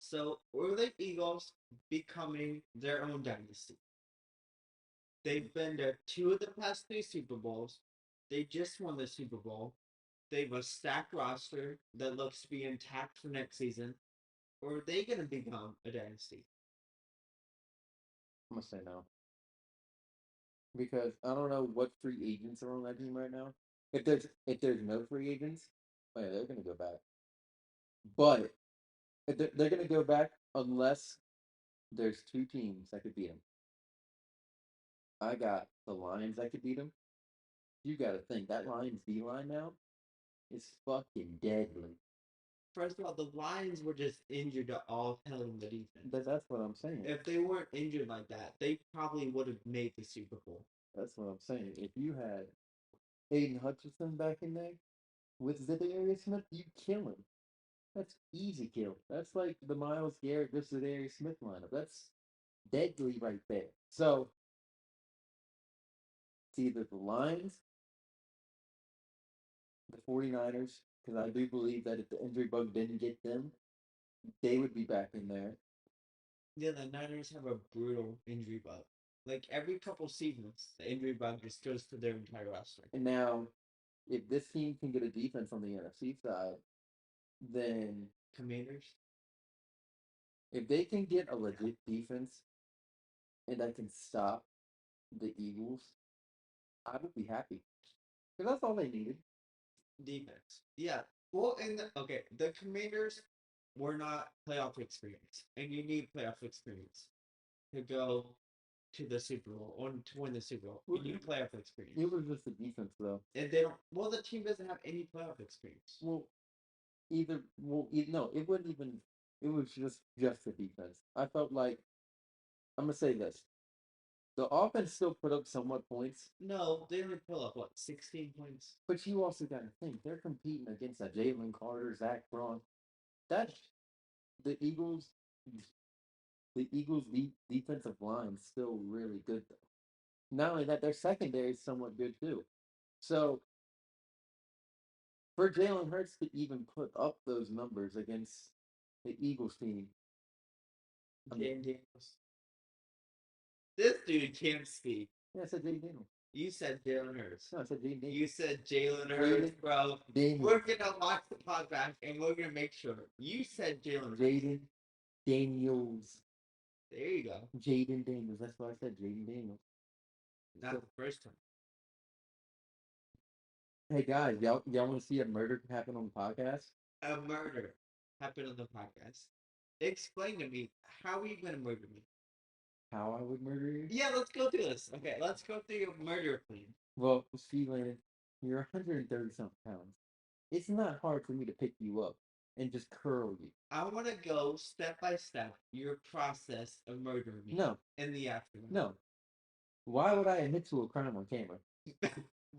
So, were the Eagles becoming their own dynasty? They've been to two of the past three Super Bowls. They just won the Super Bowl. They have a stacked roster that looks to be intact for next season. Or are they going to become a dynasty? I'm gonna say no because I don't know what free agents are on that team right now. If there's no free agents, oh yeah, they're gonna go back. But if they're gonna go back unless there's two teams that could beat them. I got the Lions that could beat them. You got to think that Lions D line now is fucking deadly. First of all, the Lions were just injured to all hell in the defense. That's what I'm saying. If they weren't injured like that, they probably would have made the Super Bowl. That's what I'm saying. If you had Aiden Hutchinson back in there with Zadarius Smith, you kill him. That's easy kill. That's like the Miles Garrett versus Zadarius Smith lineup. That's deadly right there. So it's either the Lions, the 49ers, because I do believe that if the injury bug didn't get them, they would be back in there. Yeah, the Niners have a brutal injury bug. Like every couple seasons, the injury bug just goes to their entire roster. And now, if this team can get a defense on the NFC side, then Commanders. if they can get a legit defense and that can stop the Eagles, I would be happy. Because that's all they needed. Defense. Yeah. Well, okay, the Commanders were not playoff experience, and you need playoff experience to go to the Super Bowl or to win the Super Bowl. You need playoff experience. It was just the defense, though. And they don't. Well, the team doesn't have any playoff experience. Well, no, it wouldn't even. It was just the defense. I felt like I'm gonna say this: the offense still put up somewhat points. No, they only put up what 16 points. But you also got to think they're competing against a Jalen Carter, Zach Braun. That the Eagles, the Eagles' defensive line is still really good though. Not only that, their secondary is somewhat good too. So for Jalen Hurts to even put up those numbers against the Eagles team, I mean, Daniels. This dude can't speak. yeah, I said Jaden Daniels. You said Jalen Hurts. No, I said Jaden Daniels. You said Jalen Hurts, bro. Daniels. We're gonna watch the pod back and we're gonna make sure. You said Jalen. Jaden Daniels. There you go. Jaden Daniels. That's why I said Jaden Daniels. Not So- the first time. Hey guys, y'all want to see a murder happen on the podcast? A murder happened on the podcast. Explain to me how are you gonna murder me? How I would murder you? Yeah, let's go through this. Okay, let's go through your murder plan. Well, Steve Landon, you're 130 something pounds. It's not hard for me to pick you up and just curl you. I want to go step by step your process of murdering me. No. In the afternoon. No. Why would I admit to a crime on camera?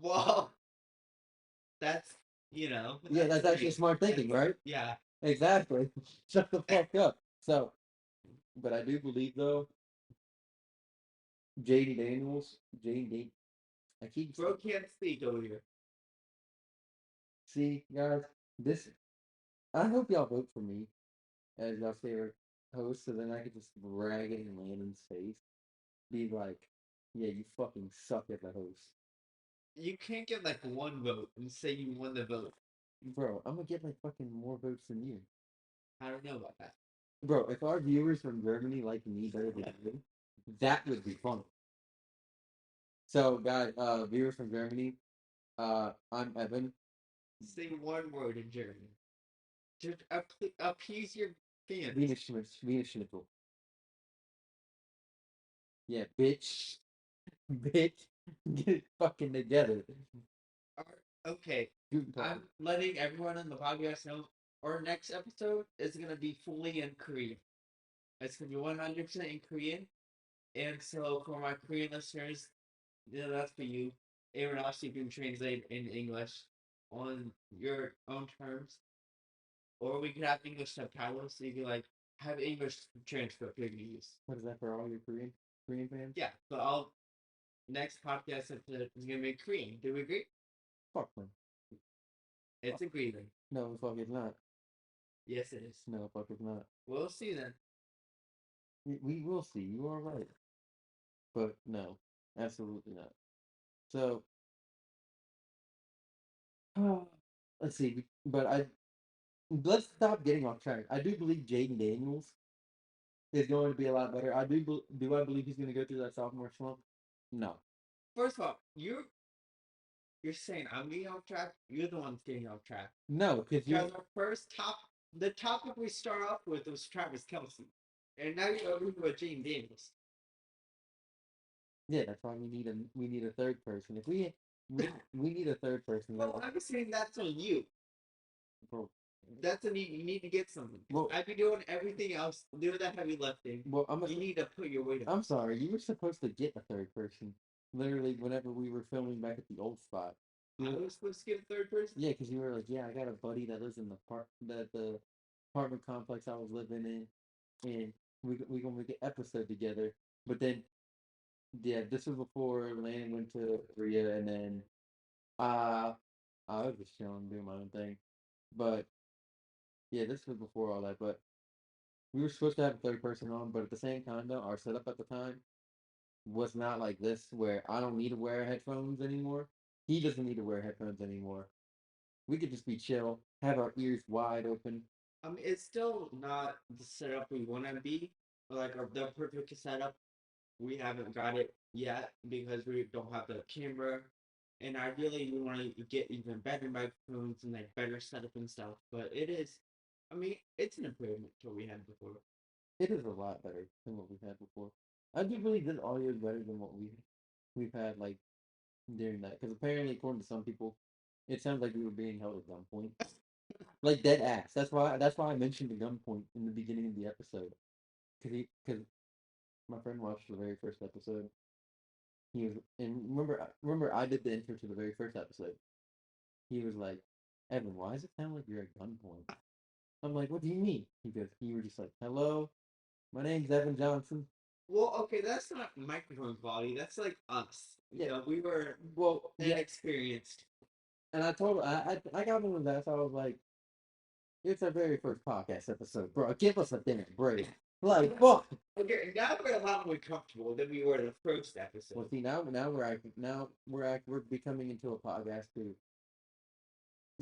Well, that's Yeah, that's actually smart thinking, right? Yeah. Exactly. Shut the fuck up. So, but I do believe though, Jaden Daniels, I keep Bro can't speak over here. see guys. This I hope y'all vote for me as y'all favorite host, so then I could just brag it in Landon's face, be like, "Yeah, you fucking suck as a host." You can't get like one vote and say you won the vote. Bro, I'm gonna get like fucking more votes than you. I don't know about that. Bro, if our viewers from Germany like me better than you, that would be fun. So, guys, viewers from Germany, I'm Evan. Say one word in German. Just appease your fans. Venus Schnitzel. Yeah, bitch. Bitch. Get it fucking together. Okay, I'm letting everyone on the podcast know our next episode is going to be fully in Korean. It's going to be 100% in Korean. And so for my Korean listeners, that's for you. Everyone else, you can translate in English on your own terms. Or we could have English subtitles, so you can like have English transcript you can use. What is that for all your Korean fans? Yeah, but I'll next podcast episode is gonna be Korean. Do we agree? Fuck them. It's a green. No, the fuck it's not. Yes, it is. No, the fuck it's not. We'll see then. We will see. You are right. But no, absolutely not. So, let's see. But let's stop getting off track. I do believe Jaden Daniels is going to be a lot better. Do I believe he's going to go through that sophomore slump? No. First of all, you're saying I'm getting off track. You're the one getting off track. No, because Because the topic we start off with was Travis Kelsey, and now you're over with Jaden Daniels. yeah, that's why we need a third person. If we need a third person. Well, I'm saying that's on you. Bro, That's a need. You need to get something. Well- I'd be doing everything else. Do that heavy lifting. well, You need to put your weight up. I'm sorry. You were supposed to get a third person. Literally, whenever we were filming back at the old spot. I was supposed to get a third person. Yeah, because you were like, yeah, I got a buddy that lives in the apartment complex I was living in, and we gonna make an episode together. But then, yeah, this was before Landon went to Korea, and then uh, I was just chilling, doing my own thing. But yeah, this was before all that. But we were supposed to have a third person on, but at the same time, though, our setup at the time was not like this, where I don't need to wear headphones anymore. He doesn't need to wear headphones anymore. We could just be chill, have our ears wide open. It's still not the setup we want to be. Like the perfect setup, we haven't got it yet because we don't have the camera. And ideally, we want to get even better microphones and like better setup and stuff. But it is, it's an improvement to what we had before. It is a lot better than what we've had before. I do believe this audio is better than what we've had like during that, because apparently, according to some people, it sounds like we were being held at gunpoint, like dead ass. That's why I mentioned the gunpoint in the beginning of the episode, because my friend watched the very first episode. He was and remember I did the intro to the very first episode. He was like, Evan, why does it sound like you're at gunpoint? I'm like, what do you mean? He goes, you were just like, hello, my name's Evan Johnson. Well, okay, that's not microphone quality. That's like us. You know, we were Well, yeah, inexperienced. and I told I got him with that, so I was like, it's our very first podcast episode, bro. Give us a damn break. Like, fuck. Okay, now we're a lot more comfortable than we were the first episode. Well, see, we're becoming into a podcast too.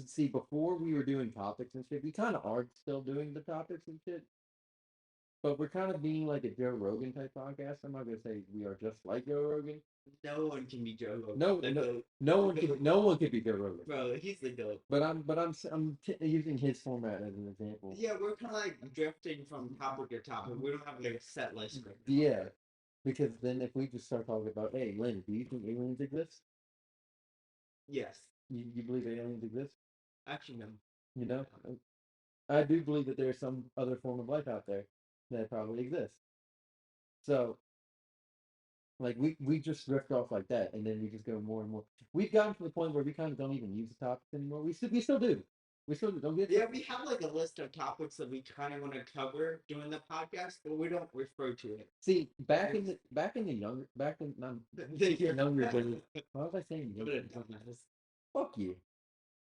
See, before we were doing topics and shit, we kind of are still doing the topics and shit. But we're kind of being like a Joe Rogan type podcast. I'm not gonna say we are just like Joe Rogan. No one can be Joe Rogan. No one can be Joe Rogan. Bro, he's the goat. But I'm using his format as an example. Yeah, we're kind of like drifting from topic to topic. We don't have like a set list. Right now. Yeah, because then if we just start talking about, hey, Lynn, do you think aliens exist? Yes. You believe aliens exist? Actually, no. You know, I do believe that there's some other form of life out there that probably exists. So, like, we just drift off like that, and then we just go more and more. We've gotten to the point where we kind of don't even use the topics anymore. We still do. We still do. Don't get Yeah, we have like a list of topics that we kind of want to cover during the podcast, but we don't refer to it. See, back in the younger younger days. Why was I saying younger? Fuck you.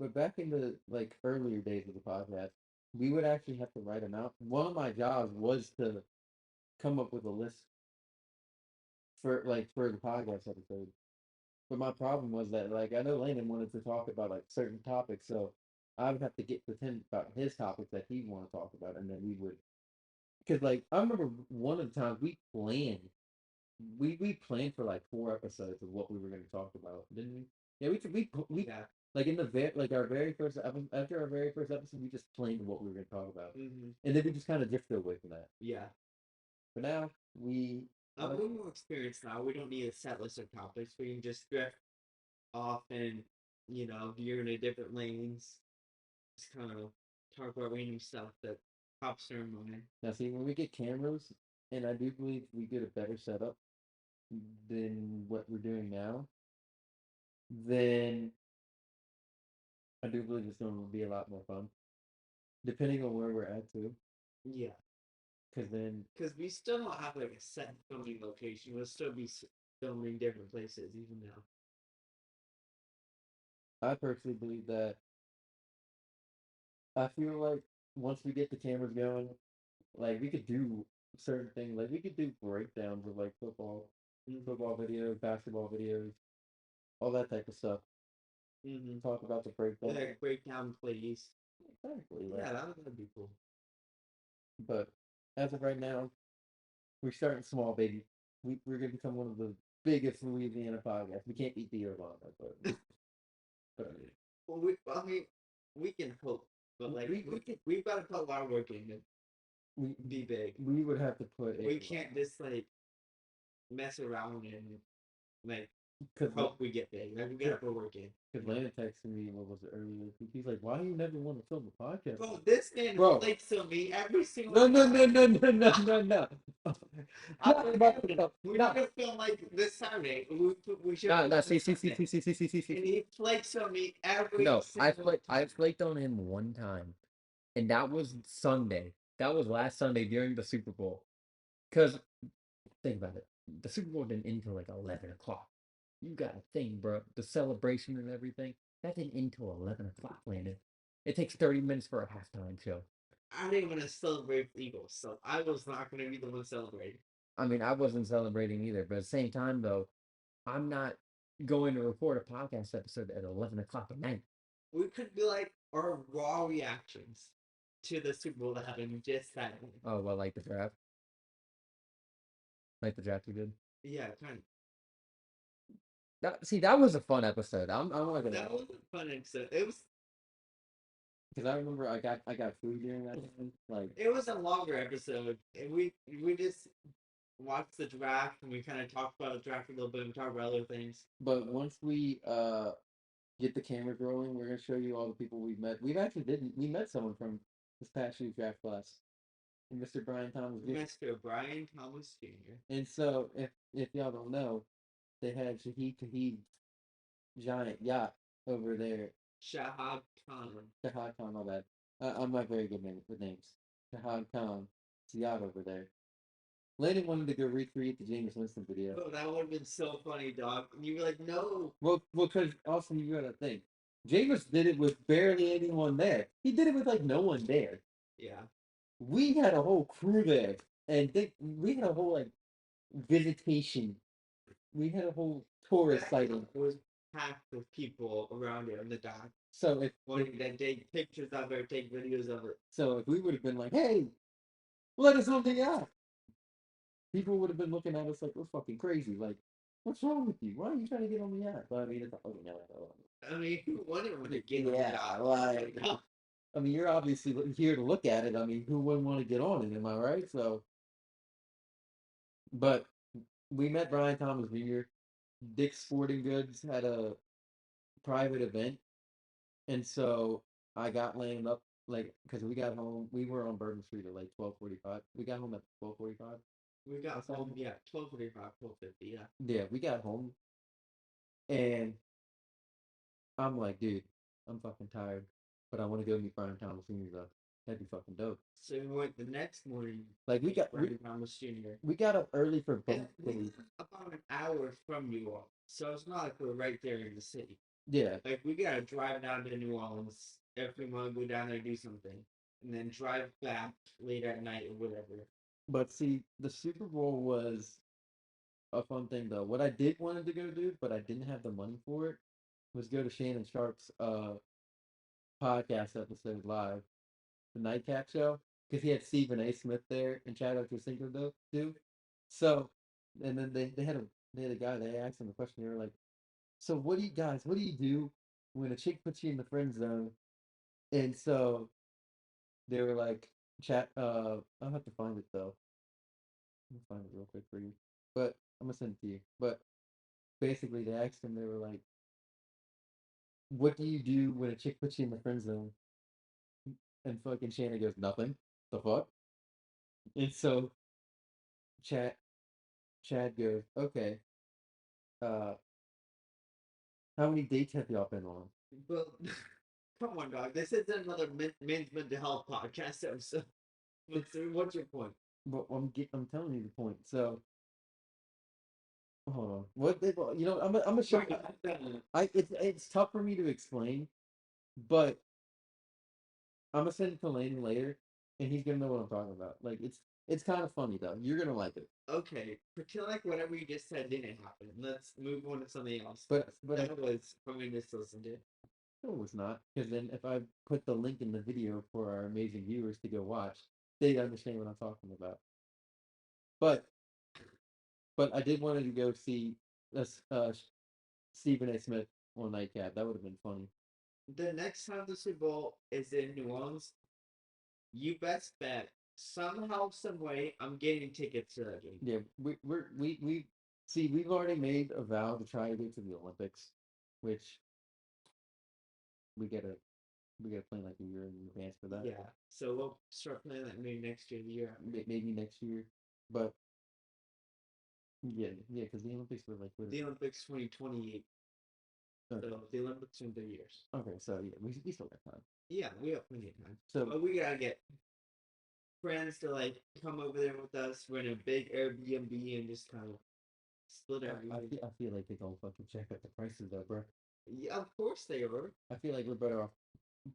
But back in the like earlier days of the podcast, we would actually have to write them out. One of my jobs was to come up with a list for the podcast episode. But my problem was that like I know Landon wanted to talk about like certain topics, so I would have to get with him about his topics that he wanted to talk about, and then we would. Because like I remember one of the times we planned for like 4 episodes of what we were going to talk about, didn't we? Yeah, we Yeah. like in our very first after our very first episode, we just planned what we were going to talk about, Mm-hmm. and then we just kind of drifted away from that. Yeah. But now we. We're more experienced now. We don't need a set list of topics. We can just drift off and, veer into different lanes. Just kind of talk about random stuff that pops in our mind. Now, see, when we get cameras, and I do believe we get a better setup than what we're doing now, then I do believe it's going to be a lot more fun, depending on where we're at too. Yeah. Because we still don't have like a set filming location. We'll still be filming different places even now. I personally believe that I feel like once we get the cameras going, like we could do certain things. Like we could do breakdowns of like football videos, basketball videos, all that type of stuff. Mm-hmm. Talk about the breakdown. Like breakdown plays. Exactly. Like, Yeah, that would be cool. but as of right now, we're starting small, baby. We're gonna become one of the biggest Louisiana podcasts. We can't beat the Irlanda, but Well, I mean, we can hope, but like we could we've got to put a lot of work in to we be big. we would have to put We can't just like mess around and like because hope we get big. Like we got to put work in. Lana texted me what was it earlier. He's like, "Why do you never want to film a podcast?" Bro, this man Bro. flakes on me every single No, time. no, no, no, no, no, no, no. We're not gonna film like this Saturday. We should. No, no, film see, this Sunday. see. And he flakes on me every No, single I time. flaked on him one time, and that was Sunday. That was last Sunday during the Super Bowl. Cause think about it, the Super Bowl didn't end until like 11 o'clock. You got to think, bro. The celebration and everything that didn't end until 11 o'clock, Landon. It takes 30 minutes for a halftime show. I didn't want to celebrate the Eagles, so I was not gonna be the one celebrating. I mean, I wasn't celebrating either, but at the same time, though, I'm not going to record a podcast episode at 11 o'clock at night. We could be like our raw reactions to the Super Bowl that happened just that day. Oh, well, like the draft, like the draft we did. Yeah, kind of. That was a fun episode. I'm not That gonna, was a fun episode. It was. because I remember I got food during that time. Like, It was a longer episode, and we just watched the draft and we kind of talked about the draft a little bit and talked about other things. but once we get the cameras rolling, we're gonna show you all the people we've met. We met someone from this past year's draft class, Mr. Brian Thomas Jr. Mr. Brian Thomas Jr. And so, if y'all don't know, they had Shahid giant yacht over there. Shahad Khan. Shahad Khan, all that. I'm not very good with names. Shahad Khan, it's a yacht over there. Landon wanted to go recreate the James Winston video. Oh, that would have been so funny, dog. And you were like, no. Well, because also you gotta think, James did it with barely anyone there. He did it with like no one there. Yeah. We had a whole crew there, and we had a whole like visitation. We had a whole tourist sighting. It was packed with people around it in the dock. So if Wanting to take pictures of it, take videos of it. so, if we would have been like, "Hey, let us on the yacht," people would have been looking at us like we're fucking crazy. Like, what's wrong with you? Why are you trying to get on the yacht? But I mean, it's a fucking yacht. I mean, who wouldn't want to get on Yeah, that? like, I mean, you're obviously here to look at it. I mean, who wouldn't want to get on it? Am I right? So, but we met Brian Thomas Jr. Dick's Sporting Goods had a private event, and so I got laying up like because we got home. We were on Bourbon Street at like 12:45. We got home at 12:45. We got home, yeah, 12:45, 12:50, yeah. Yeah, we got home, and I'm like, dude, I'm fucking tired, but I want to go meet Brian Thomas Jr. though. That'd be fucking dope. So we went the next morning. Like we got Brian Thomas Jr. we got up early for both And we days. live about an hour from New Orleans, so it's not like we're right there in the city. Yeah, Like we gotta drive down to New Orleans if we want to go down there and do something, and then drive back late at night or whatever. but see, the Super Bowl was a fun thing though. What I did wanted to go do, but I didn't have the money for it, was go to Shannon Sharp's podcast episode live, the Nightcap Show, because he had Stephen A. Smith there and Chad Ochocinco too. So, and then they had a guy. They asked him a question. They were like, "So what do you do when a chick puts you in the friend zone?" And so they were like, "Chat. I'll have to find it though. Let me find it real quick for you. But I'm gonna send it to you. But basically, they asked him. They were like, "What do you do when a chick puts you in the friend zone?" And fucking Shannon goes, "Nothing. The fuck?" And so Chad Chad goes, "Okay. Uh, how many dates have y'all been on?" But come on, dog. This isn't another men's mental health podcast episode. What's your point? But I'm telling you the point. So hold on. I'm gonna show you. It's tough for me to explain, but I'm gonna send it to Lane later, and he's gonna know what I'm talking about. Like it's kind of funny though. You're gonna like it. Okay, pretend like whatever you just said didn't happen. Let's move on to something else. But that was horrendous to listen to. no, it's not. Because then if I put the link in the video for our amazing viewers to go watch, they understand what I'm talking about. But I did want to go see this Stephen A. Smith on Nightcap. That would have been funny. The next time the Super Bowl is in New Orleans, you best bet somehow, some way, I'm getting tickets to that game. Yeah, we see we've already made a vow to try to get to the Olympics, which we gotta plan like a year in advance for that. Yeah, so we'll start planning that maybe next year, the year after. Maybe next year, but yeah, because the Olympics were like The Olympics 2028. okay. So the Olympics in 3 years. Okay, so yeah, we still got time. Yeah, we have plenty of time. So But we gotta get friends to like come over there with us. We're in a big Airbnb and just kind of split everything. I feel like they gonna fucking check out the prices though, bro. Yeah, of course they are. I feel like we're better off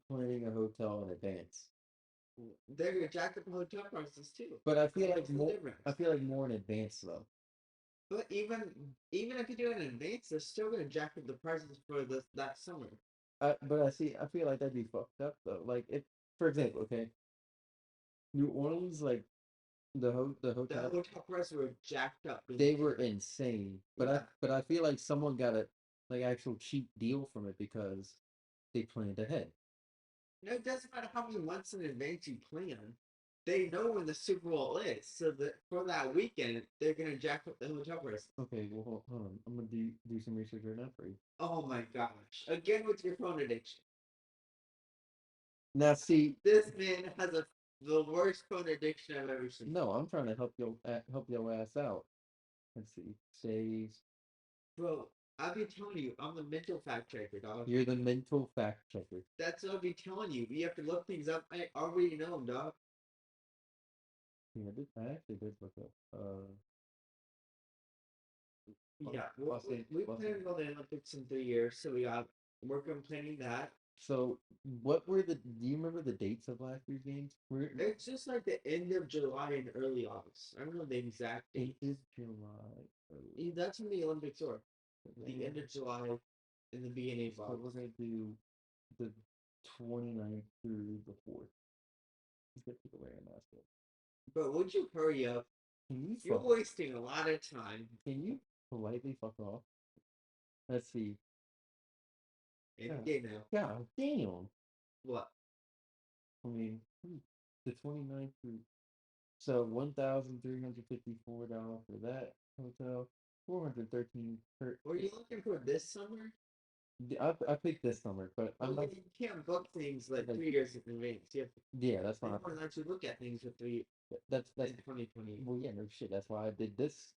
planning a hotel in advance. They're gonna jack up the hotel prices too. But I feel like What's the more. difference? I feel like more in advance though. But even if you do it in advance, they're still gonna jack up the prices for that summer. But I feel like that'd be fucked up though. Like if, for example, okay, New Orleans, like the The hotel, hotel prices were jacked up. they were insane. But Yeah. I feel like someone got a like actual cheap deal from it because they planned ahead. No, it doesn't matter how many months in advance you plan. They know when the Super Bowl is, so that for that weekend they're gonna jack up the hotel prices. Okay, well hold on. I'm gonna do some research right now for you. Oh my gosh! Again with your phone addiction. Now see, This man has the worst phone addiction I've ever seen. no, I'm trying to help your ass out. Let's see. Say Bro, I'll be telling you, I'm the mental fact checker, dog. you're the mental fact checker. That's what I'll be telling you. You have to look things up. I already know them, dog. Yeah, I actually did look up. Yeah, Boston- we Boston. plan to go to the Olympics in 3 years, so we got work on planning that. So, what were the? Do you remember the dates of last year's games? It's just like the end of July and early August. I don't know the exact date. 8th of July. That's when the Olympics are. The end of July and the beginning of So we're August. gonna do the 29th through the 4th. Get people wearing masks. But would you hurry up? You're wasting a lot of time. Can you politely fuck off? Let's see. Any day now. God damn. What? I mean, the 29th through. So $1,354 for that hotel. 413 per. Were you looking for this summer? I picked this summer, but I'm not. You can't book things like 3 years in advance. You have to. Yeah, that's They fine. want to let you look at things for That's in 2020. well, yeah, no shit. That's why I did this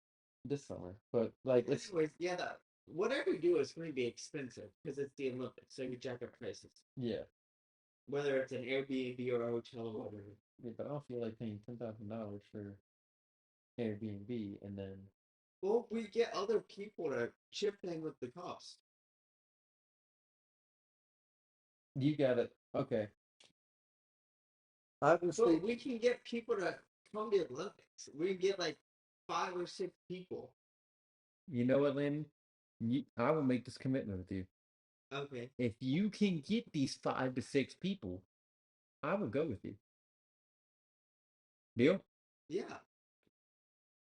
summer. But like, it's Anyways, yeah, whatever you do is going to be expensive because it's the Olympics, so you jack up prices. yeah, Whether it's an Airbnb or a hotel or whatever. yeah. But I don't feel like paying $10,000 for Airbnb and then Well, we get other people to chip in with the cost. you got it. Okay. So Obviously, we can get people to come to the Olympics. We can get like 5 or 6 people. you know what, Landon? I will make this commitment with you. Okay. If you can get these 5 to 6 people, I will go with you. Deal? Yeah.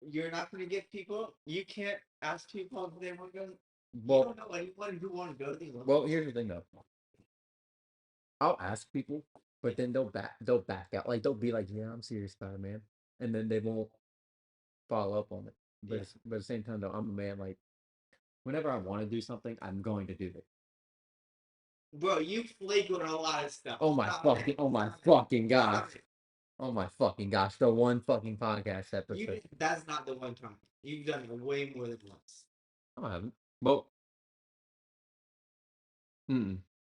You're not going to get people. You can't ask people if they want to go. You Well, don't know anyone who want to go to the Olympics. well, here's the thing though. I'll ask people, but then they'll back out. Like they'll be like, "Yeah, I'm serious about it, man," and then they won't follow up on it. But Yeah. but at the same time, though, I'm a man. Like whenever I want to do something, I'm going to do it. Bro, you flake on a lot of stuff. Oh my fucking! Oh my fucking gosh! Oh my fucking gosh! The one fucking podcast episode. That's not the one time. You've done it way more than once. No, I haven't. Well,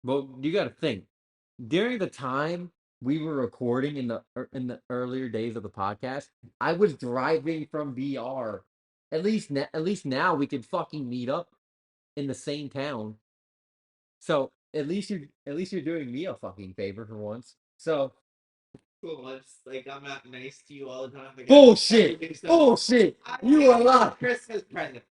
well, you got to think. During the time we were recording in the earlier days of the podcast, I was driving from VR. At least now we could fucking meet up in the same town. So at least you're doing me a fucking favor for once. So Cool. It's like I'm not nice to you all the time. Like, bullshit, bullshit. You gave are you a lying. Christmas present.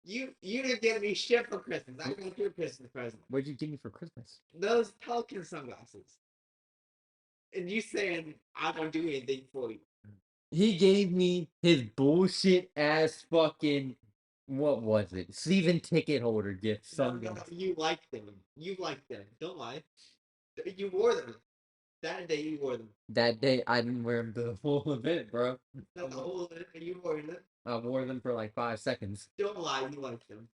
You didn't give me shit for Christmas. I got your Christmas present. What'd you give me for Christmas? Those Pelican sunglasses. And you saying I don't do anything for you. He gave me his bullshit ass fucking what was it? Season ticket holder gift. Sunglasses. You liked them. You liked them. Don't lie. You wore them. That day you wore them. That day I didn't wear them the whole event, bro. Not the whole event, but you wore them. I wore them for like 5 seconds. Don't lie, you liked them.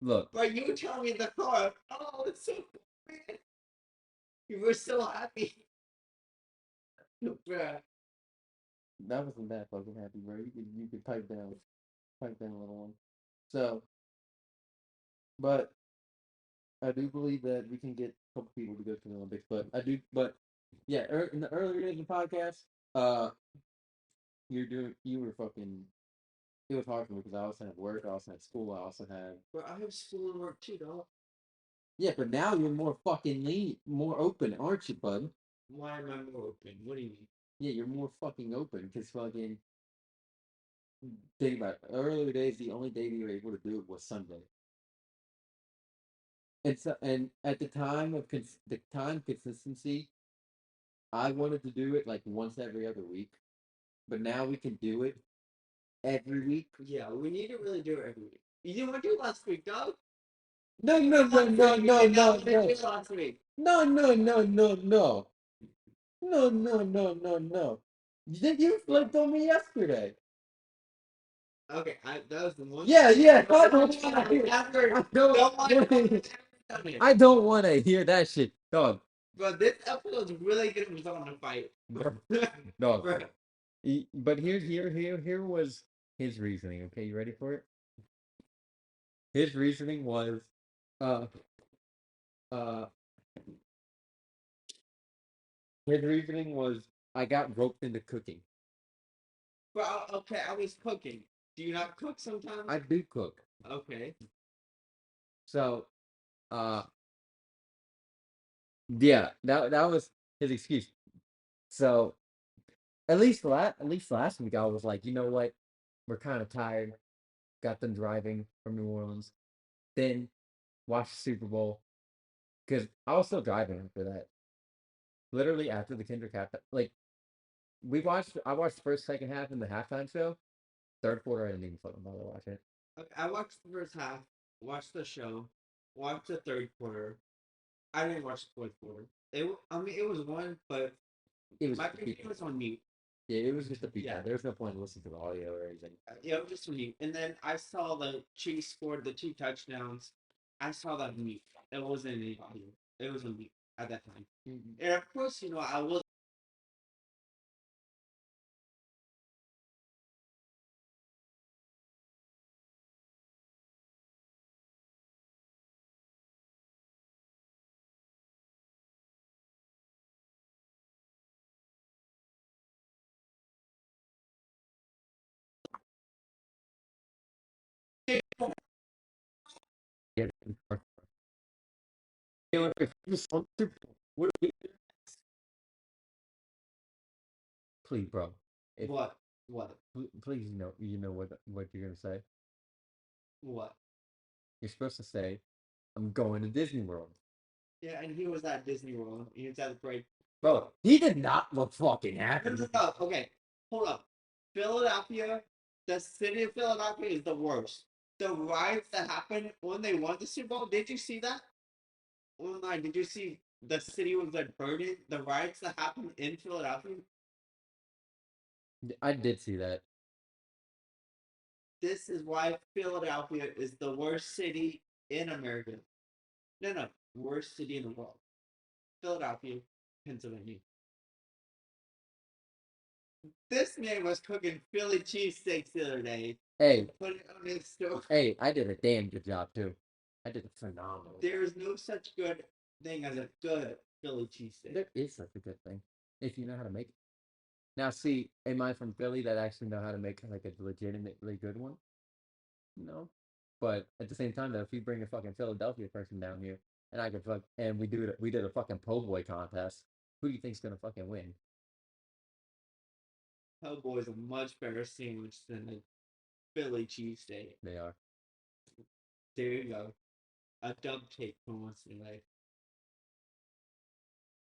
Look, But you were telling me in the car, oh, it's so cool, man. You were so happy. Bruh. That wasn't that fucking happy, bro. You could pipe down a little one. So, but I do believe that we can get a couple people to go to the Olympics. But yeah, in the earlier days of the podcast, you were fucking. It was hard for me because I also had work, I also had school, I also had. But I have school and work too, dog. Yeah, but now you're more fucking lean, more open, aren't you, bud? Why am I more open? What do you mean? Yeah, you're more fucking open because fucking. Think about it. Earlier days, the only day we were able to do it was Sunday. And at the time of the time consistency, I wanted to do it like once every other week, but now we can do it every week. Yeah, we need to really do it every week. You didn't want to do it last week, dog? No, no, no, no, no, no, no, Last week. no, no, no, no, no, no, no, no, no, no. You flipped on me yesterday. Okay, that was the one. Yeah, yeah. I don't want to hear that shit, dog. But this episode's really gonna result in a fight. Dog. Bruh. But here was his reasoning. Okay, you ready for it? His reasoning was, uh, uh, his reasoning was I got roped into cooking. Well, okay, I was cooking. Do you not cook sometimes? I do cook. Okay. So, yeah, that was his excuse. So, at least last week I was like, you know what, we're kind of tired. Got them driving from New Orleans, then watched the Super Bowl because I was still driving after that. Literally after the Kendrick half, like I watched the first, second half, and the halftime show. Third quarter, I didn't even fucking bother watching it. Okay, I watched the first half, watched the show, watched the third quarter. I didn't watch the fourth quarter. I mean, it was one, but It was my just a computer was on mute. Yeah, it was just a beat. Yeah. There was no point in listening to the audio or anything. Yeah, it was just on mute. And then I saw the Chiefs scored the 2 touchdowns. I saw that mute. It wasn't any audio. It was on mute at that time. And of course, I was. Yeah. What do we- Please, bro. What? What? Please, you know what you're gonna say. What? You're supposed to say, "I'm going to Disney World." Yeah, and he was at Disney World. He was at the parade. Bro, he did not look fucking No, happy. no, no. Okay, hold up. Philadelphia, the city of Philadelphia is the worst. The riots that happened when they won the Super Bowl, did you see that? Online, did you see the city was like burning? The riots that happened in Philadelphia? I did see that. This is why Philadelphia is the worst city in America. No, no, worst city in the world. Philadelphia, Pennsylvania. This man was cooking Philly cheesesteaks the other day. Hey, Put it on his stove. hey, I did a damn good job too. I did a phenomenal. There is no such good thing as a good Philly cheesesteak. There is such a good thing if you know how to make it. Now, see, am I from Philly that actually know how to make like a legitimately good one? No, but at the same time, though, if you bring a fucking Philadelphia person down here, and I could fuck, and we did a fucking po' boy contest. Who do you think's gonna fucking win? Hellboy's a much better sandwich than a Philly cheesesteak. They are. There you go. A dub take from once in a life.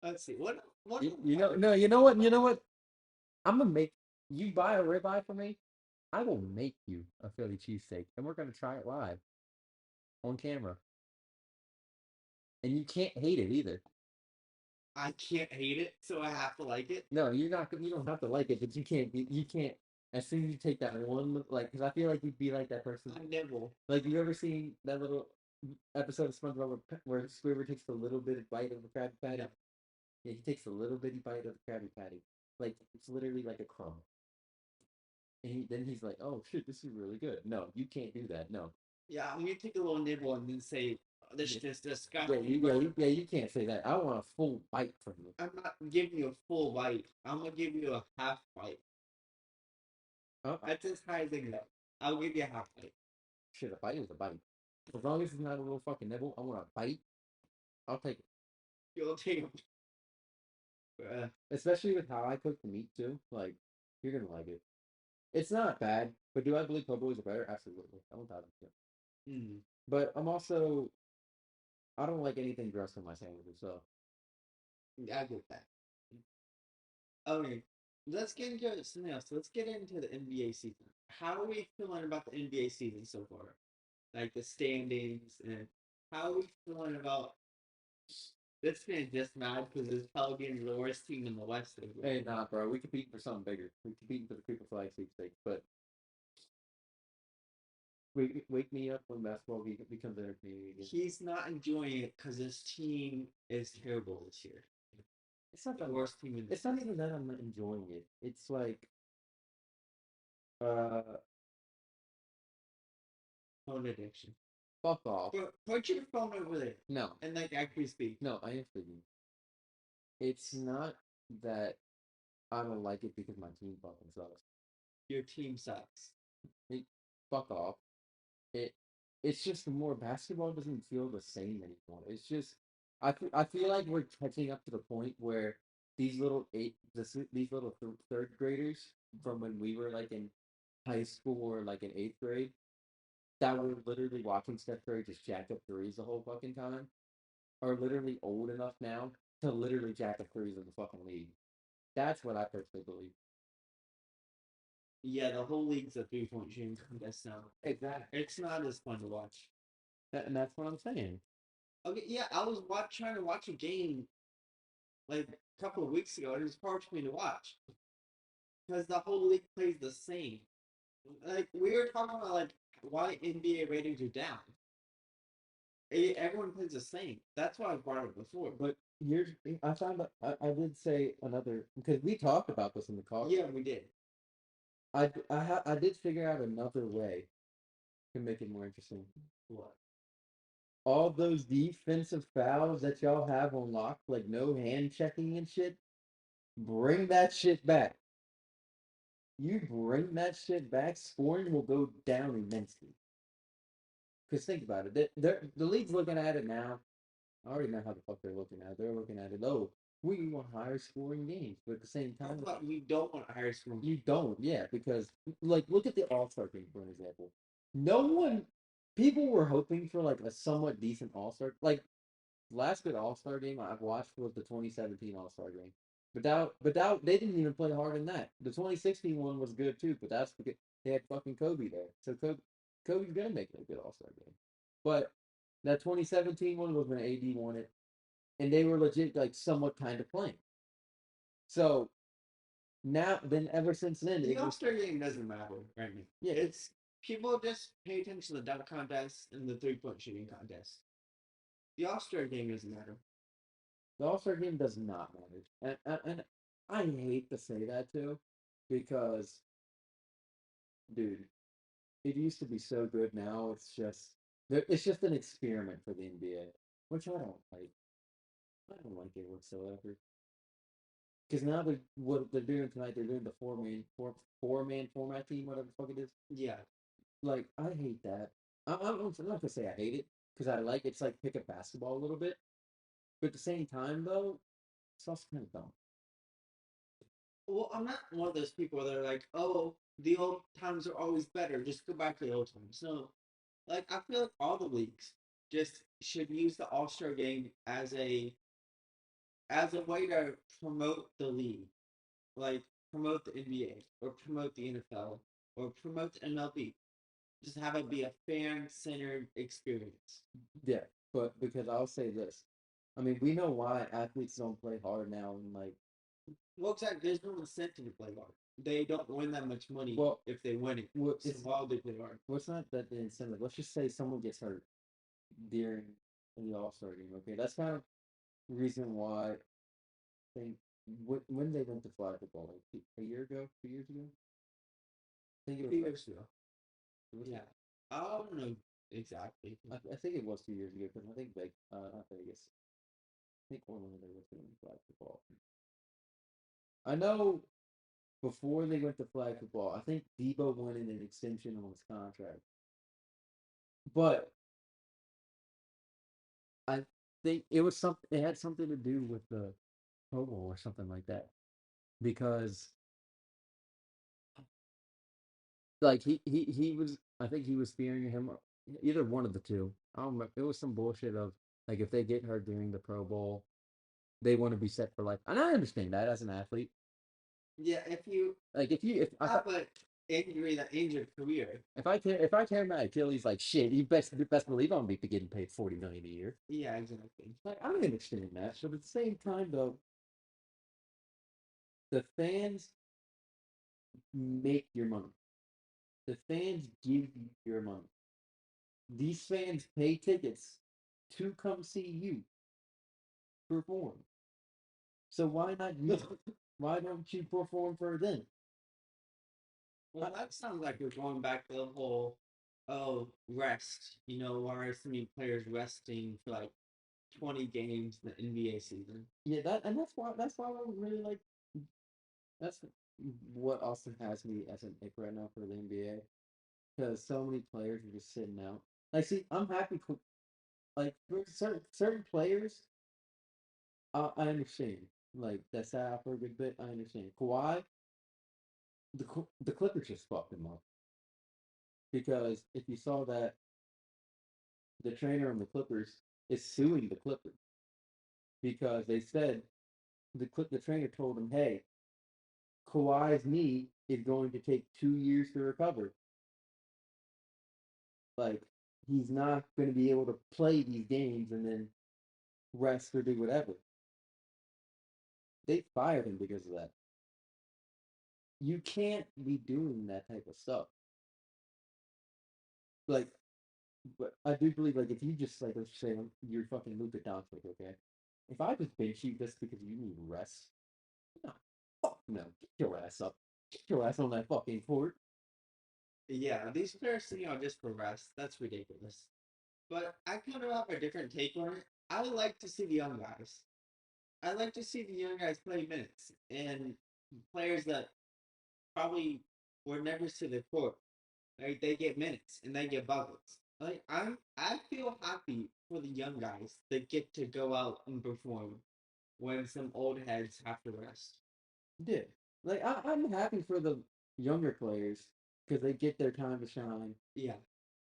Let's see. What You know, no, you know what? You know what? I'm gonna make you buy a ribeye for me. I will make you a Philly cheesesteak, and we're gonna try it live on camera. And you can't hate it either. I can't hate it, so I have to like it. No, you're not. You don't have to like it, but you can't. You can't. As soon as you take that one, like, because I feel like you'd be like that person. I nibble. Like, you ever seen that little episode of SpongeBob where Squidward takes a little bit of bite of the Krabby Patty? Yeah. Yeah, he takes a little bitty bite of the Krabby Patty, like it's literally like a crumb. And then he's like, "Oh shit, this is really good." No, you can't do that. No. Yeah, I'm gonna take a little nibble and then say, oh, "This is Yeah, disgusting." you can't say that. I want a full bite from you. I'm not giving you a full bite. I'm gonna give you a half bite. That's as high as I can go. I'll give you a half bite. Shit, a bite is a bite. As long as it's not a little fucking nibble, I want a bite. I'll take it. You'll take. Especially with how I cook the meat too. Like, you're gonna like it. It's not bad, but do I believe po' boys are better? Absolutely. I don't doubt it. Mm. But I'm also, I don't like anything dressed in my sandwiches, so. I get that. Okay, let's get into something else. Let's get into the NBA season. How are we feeling about the NBA season so far? Like the standings and how are we feeling about this man just mad because his Pelicans are the worst team in the West. Hey, nah, bro. We compete for something bigger. We compete for the Cooper Flag sweepstakes. But wake me up when basketball becomes entertaining again. He's not enjoying it because his team is terrible this year. It's not The the worst team in. It's not even that I'm not enjoying it. It's like, Phone addiction. fuck off. Put your phone over there No, and like actually speak. no, I am speaking. It's not that I don't like it because my team fucking sucks. Your team sucks. Fuck off. It it's just more basketball doesn't feel the same anymore. It's just I feel like we're catching up to the point where these little third graders from when we were like in high school or like in eighth grade that were literally watching Steph Curry just jack up threes the whole fucking time are literally old enough now to literally jack up threes in the fucking league. That's what I personally believe. Yeah, the whole league's a 3-point shooting contest now. Exactly. It's not as fun to watch. And that's what I'm saying. Okay, yeah, I was trying to watch a game like a couple of weeks ago, and it was hard for me to watch because the whole league plays the same. Like we were talking about, like why NBA ratings are down. Everyone plays the same. That's why I brought it before. But here's I found out I did say another because we talked about this in the car. Yeah, we did. I did figure out another way to make it more interesting. What? All those defensive fouls that y'all have on lock, like no hand checking and shit, bring that shit back. You bring that shit back, scoring will go down immensely. Because think about it, the league's looking at it now. I already know how the fuck they're looking at it. They're looking at it, oh, we want higher scoring games. But at the same time, We don't want higher scoring. you don't, yeah, because like look at the All Star game for an example. No one, people were hoping for like a somewhat decent All Star. Like last good All Star game I've watched was the 2017 All Star game. But that they didn't even play hard in that. The 2016 one was good too, but that's because they had fucking Kobe there. So Kobe's gonna make it a good All Star game. But that 2017 one was when AD won it, and they were legit like somewhat kind of playing. So now, then ever since then, The All Star game doesn't matter right now. Yeah, It's people just pay attention to the dunk contest and the 3-point shooting contest. The All Star game doesn't matter. the All Star game does not matter, and I hate to say that too, because dude, it used to be so good. Now it's just an experiment for the NBA, which I don't like. I don't like it whatsoever. Because now what they're doing tonight, they're doing the four man format team, whatever the fuck it is. Yeah. Like I hate that. I'm not gonna say I hate it because I like it's like pick up basketball a little bit, but at the same time though, It's also kind of dumb. Well, I'm not one of those people that are like, oh, the old times are always better. Just go back to the old times. No, like I feel like all the leagues just should use the All Star game as a way to promote the league, like promote the NBA or promote the NFL or promote the MLB. Just have it be a fan centered experience. Yeah, but because I'll say this, I mean, we know why athletes don't play hard now, and like, Well, exactly. There's no incentive to play hard. They don't win that much money well, if they win it. well, So why would they play hard? well, it's not that the incentive. Let's just say someone gets hurt during the All Star game. Okay, that's kind of the reason why I think when they went to flag football, like a year ago, 2 years ago, I think it A was. few Like, years ago. it was, Yeah. I don't know exactly. I think it was 2 years ago because I think not Vegas. I think Orlando was doing flag football. I know before they went to flag football, I think Debo wanted an extension on his contract. But I think it was something. It had something to do with the Pro Bowl or something like that. Because like he was, I think he was fearing him. Either one of the two. I don't remember. It was some bullshit of like if they get hurt during the Pro Bowl, they want to be set for life. And I understand that as an athlete. Yeah, if you Like if have an injury that ends your career. if I tear my Achilles, like shit, you best believe I'm gonna be getting paid 40 million a year. Yeah, exactly. Like I understand that, but at the same time though, the fans make your money. The fans give you your money. These fans pay tickets to come see you perform. So why not you? Why don't you perform for them? Well, that sounds like you're going back to the whole, oh, rest. You know, why are so many players resting for like 20 games in the NBA season? Yeah, that's why I really like. That's what Austin has me as an ick right now for the NBA because so many players are just sitting out. Like, see, I'm happy. Like for certain players, I understand. Like that's out for a good bit. I understand. Kawhi, the Clippers just fucked him up because if you saw that the trainer on the Clippers is suing the Clippers because they said the trainer told him, "Hey, Kawhi's knee is going to take 2 years to recover. Like he's not going to be able to play these games and then rest or do whatever." They fired him because of that. You can't be doing that type of stuff. Like, but I do believe like if you just like let's say you're fucking Luka Doncic, okay? If I just bench you just because you need rest, no, fuck no, get your ass up, get your ass on that fucking court. Yeah, these players sitting out just for rest. That's ridiculous. But I kind of have a different take on it. I like to see the young guys. I like to see the young guys play minutes and players that probably were never to the court. Like they get minutes and they get buckets. Like I feel happy for the young guys that get to go out and perform when some old heads have to rest. Yeah, like I'm happy for the younger players because they get their time to shine. Yeah.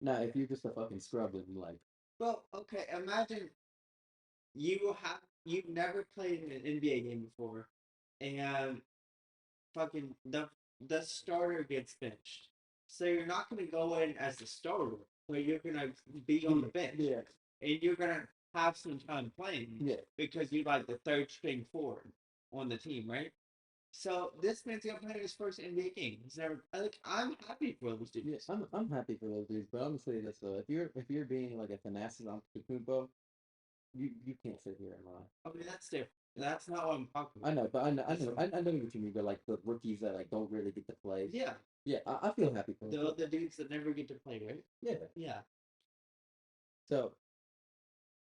Now, if you're just a fucking scrub and like, Well, okay, imagine you've never played in an NBA game before and fucking the starter gets benched. So you're not gonna go in as the starter, but you're gonna be on the bench. yeah, And you're gonna have some time playing yeah, because you're like the third string forward on the team, right? So this man's gonna play his first NBA game. He's never like I'm happy for those yeah. dudes. I'm happy for those dudes, but I'm gonna say this though: if you're being like a Thanasis Antetokounmpo, you can't sit here and lie. I mean that's different. That's not what I'm talking I about. know, but I know what you mean. But like the rookies that like don't really get to play. Yeah, Yeah, I feel happy for them. the dudes that never get to play, right? Yeah, Yeah. so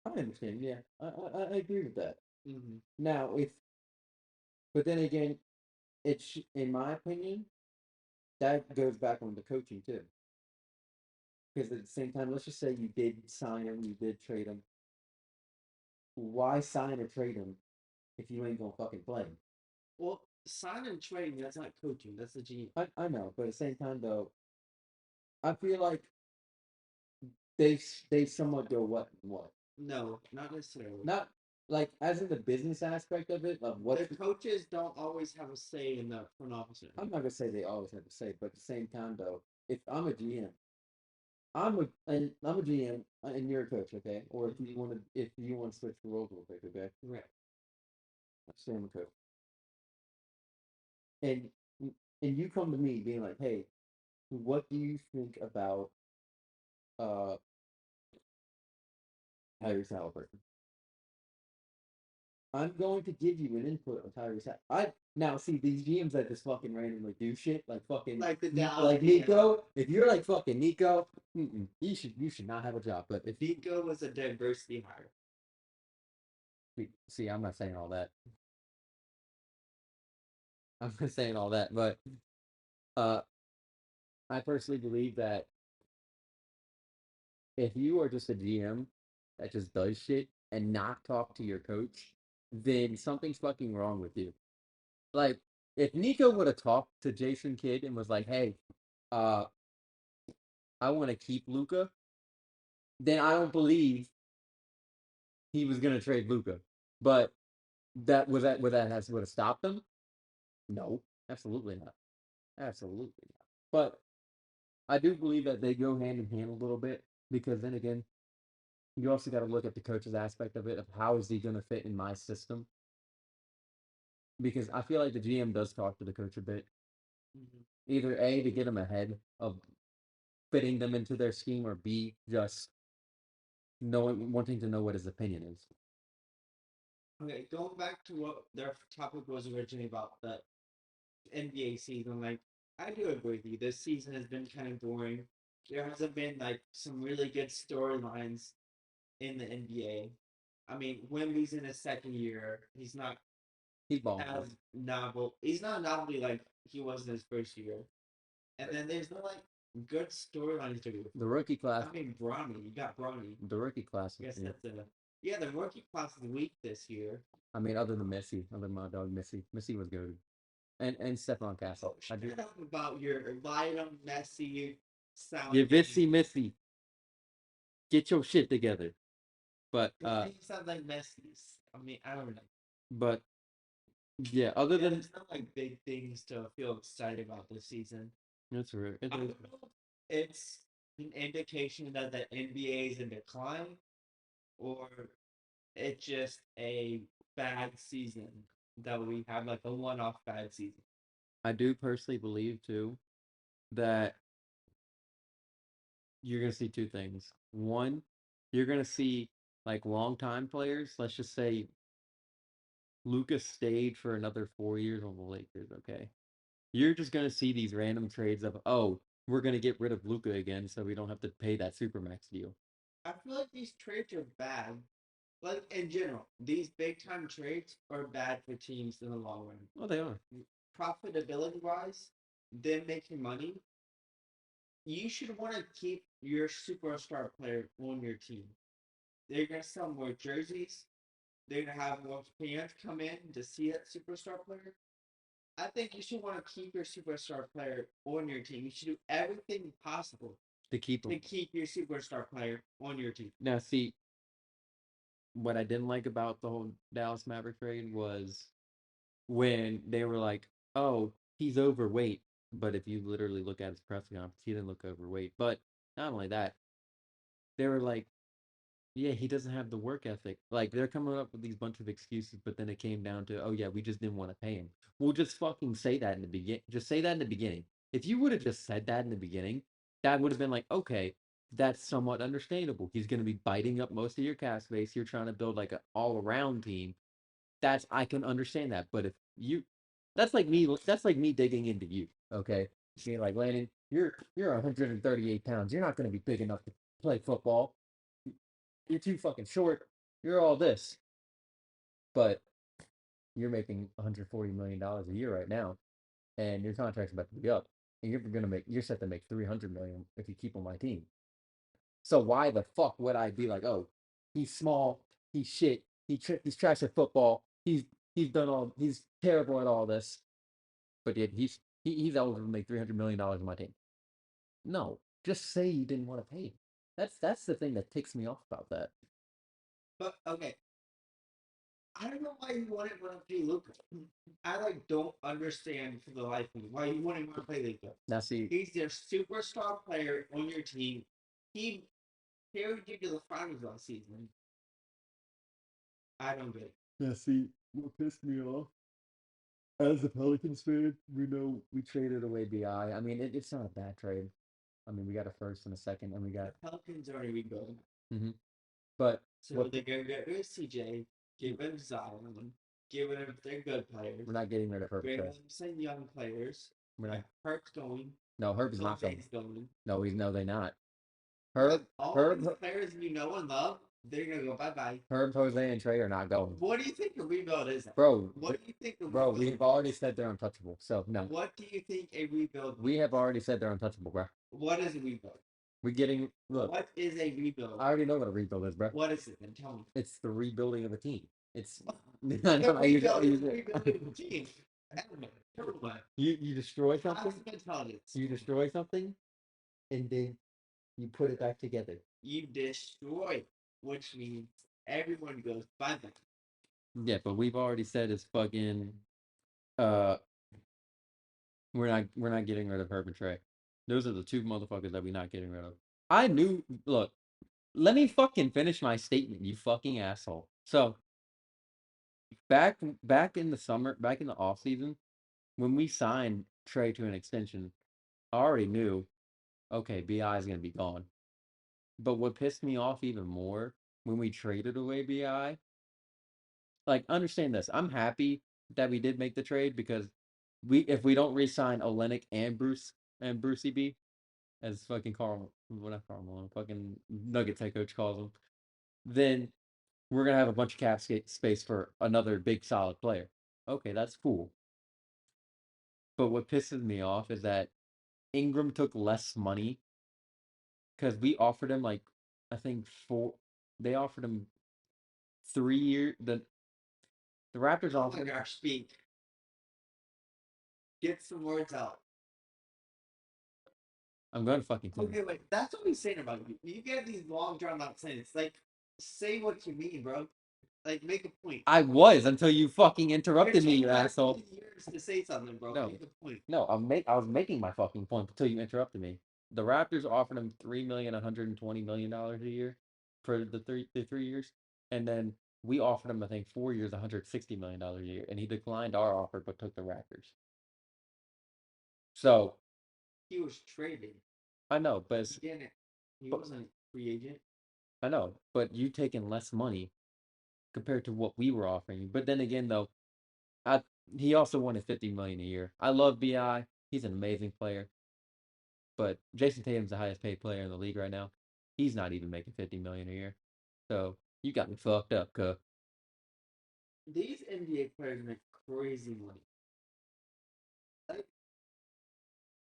I understand. Yeah, I agree with that. Mm-hmm. Now, if but then again, it's in my opinion that goes back on the coaching too. Because at the same time, let's just say you did sign him, you did trade him. Why sign or trade him if you ain't gonna fucking play. Well, sign and trade, that's not coaching. That's the GM. I know, but at the same time though, I feel like they somewhat go what No, not necessarily. not like as in the business aspect of it of what The coaches don't always have a say in the front office. I'm not gonna say they always have to say, but at the same time though, if I'm a GM, I'm a GM and you're a coach, okay? Or if you want to switch the roles real quick, okay? Right. Let's say I'm a coach, and and you come to me being like, hey, what do you think about uh Tyrese Halliburton? I'm going to give you an input on Tyrese. I now see these GMs that just fucking randomly do shit like fucking Like the Dallas like GM. Nico. If you're like fucking Nico, you should not have a job. But if Nico was a diversity hire. see, I'm not saying all that. I'm not saying all that, but uh, I personally believe that if you are just a GM that just does shit and not talk to your coach, then something's fucking wrong with you. Like, if Nico would have talked to Jason Kidd and was like, "Hey, uh, I want to keep Luca," then I don't believe he was gonna trade Luca. But that would have stopped him? No, absolutely not. Absolutely not. But I do believe that they go hand in hand a little bit because then again, you also got to look at the coach's aspect of it of how is he going to fit in my system because I feel like the GM does talk to the coach a bit, either A to get him ahead of fitting them into their scheme, or B just knowing wanting to know what his opinion is. Okay, going back to what their topic was originally about the NBA season, like I do agree with you. This season has been kind of boring. There hasn't been like some really good storylines in the NBA. I mean, Wemby's in his second year. He's not He's balling. as novel. He's not novelty like he was in his first year. And then there's no like good storylines to do. The rookie class. I mean, Bronny. You got Bronny. The rookie class. I guess that's yeah. The rookie class is weak this year. I mean, other than Messi, other than my dog Messi, Messi was good, and Stephon Castle. Oh, shut up about your Lionel Messi sound. You Missy, get your shit together. But He sounds like Messi's. I mean, I don't know. But yeah, other than there's not like big things to feel excited about this season. that's right. I don't know if it's an indication that the NBA is in decline, or it's just a bad season that we have like a one-off bad season. I do personally believe too that you're gonna see two things. One, you're gonna see like longtime players. Let's just say Lucas stayed for another 4 years on the Lakers. Okay, you're just gonna see these random trades of we're gonna get rid of Luca again, so we don't have to pay that supermax deal. I feel like these trades are bad. Like in general, these big time trades are bad for teams in the long run. Well, they are. Profitability wise, them making money, you should want to keep your superstar player on your team. They're gonna sell more jerseys. They're gonna have more fans come in to see that superstar player. I think you should want to keep your superstar player on your team. You should do everything possible To keep him. to keep your superstar player on your team. Now, see, what I didn't like about the whole Dallas Maverick trade was when they were like, "Oh, he's overweight." But if you literally look at his press conference, he didn't look overweight. But not only that, they were like, "Yeah, he doesn't have the work ethic." Like they're coming up with these bunch of excuses, but then it came down to, "Oh yeah, we just didn't want to pay him." Well, just fucking say that in the begin. Just say that in the beginning. If you would have just said that in the beginning, that would have been like, okay, that's somewhat understandable. He's going to be biting up most of your cap space. You're trying to build like an all-around team. That's I can understand that. But if you, that's like me. That's like me digging into you. Okay, being like Landon, you're 138 pounds. You're not going to be big enough to play football. You're too fucking short. You're all this, but you're making 140 million dollars a year right now, and your contract's about to be up, and you're set to make 300 million if you keep on my team. So why the fuck would I be like, oh, he's small, he's shit, he's trash at football, He's done all. He's terrible at all this, but yet he's eligible to make $300 million on my team. No, just say you didn't want to pay. That's the thing that ticks me off about that. But okay, I don't know why you wouldn't want to play Luca. I don't understand for the life of me why you wouldn't want to play Luca. Now see, He's your superstar player on your team. He carried you to the finals last season. I don't get it. now see, what pissed me off as a Pelicans fan, we know we traded away Bi. I mean, it's not a bad trade. I mean, we got a first and a second, and we got. The Pelicans are rebuilding. Mm-hmm. But So what, they're going to get rid of CJ, give him Zion, give him their good players. we're not getting rid of Herb. Bring them some young players. We're not. Herc's going. No, Herb is not going. Jose's going. No, they not. All Herb, these players you know and love, they're gonna go bye bye. Herb, Jose, and Trey are not going. What do you think a rebuild is? Bro, What do you think a bro, rebuild? we've already said they're untouchable. So no. What do you think a rebuild? We have already said they're untouchable, bro. What is a rebuild? We're getting look. What is a rebuild? I already know what a rebuild is, bro. What is it? Then tell me. It's the rebuilding of a team. It's Rebuilding the team. You destroy something. Intelligence. You destroy something, and then you put it back together. You destroy, which means everyone goes bye bye. Yeah, but we've already said it's fucking. We're not getting rid of Herb and Trey. Those are the two motherfuckers that we're not getting rid of. I knew. Look, let me fucking finish my statement, you fucking asshole. So, back in the summer, back in the off season, when we signed Trey to an extension, I already knew, okay, Bi is gonna be gone. But what pissed me off even more when we traded away Bi, like, understand this. I'm happy that we did make the trade because if we don't re-sign Olenek and Brucey B, as fucking Carl, what not Carl Malone, fucking Nuggets head coach calls him, then we're gonna have a bunch of cap space for another big solid player. Okay, that's cool. But what pisses me off is that Ingram took less money because we offered him like I think they offered him 3 years. The Raptors Oh offered. my gosh, speak. Get some words out. I'm going to fucking. Okay, wait. That's what he's saying about you. You get these long drawn out sentences. Like, say what you mean, bro. Like, make a point. I was until you fucking interrupted me, you You're taking asshole. years to say something, bro. No. Make a point. No, I was making my fucking point until you interrupted me. The Raptors offered him $3,120,000 a year for the 3 years, and then we offered him I think 4 years, $160 million a year, and he declined our offer but took the Raptors. So He was traded. I know, but He wasn't a free agent. I know, but you taking less money compared to what we were offering you. But then again, though, he also wanted $50 million a year. I love Bi. He's an amazing player. But Jason Tatum's the highest paid player in the league right now. He's not even making $50 million a year. So you got me fucked up, cuh. These NBA players make crazy money. Like,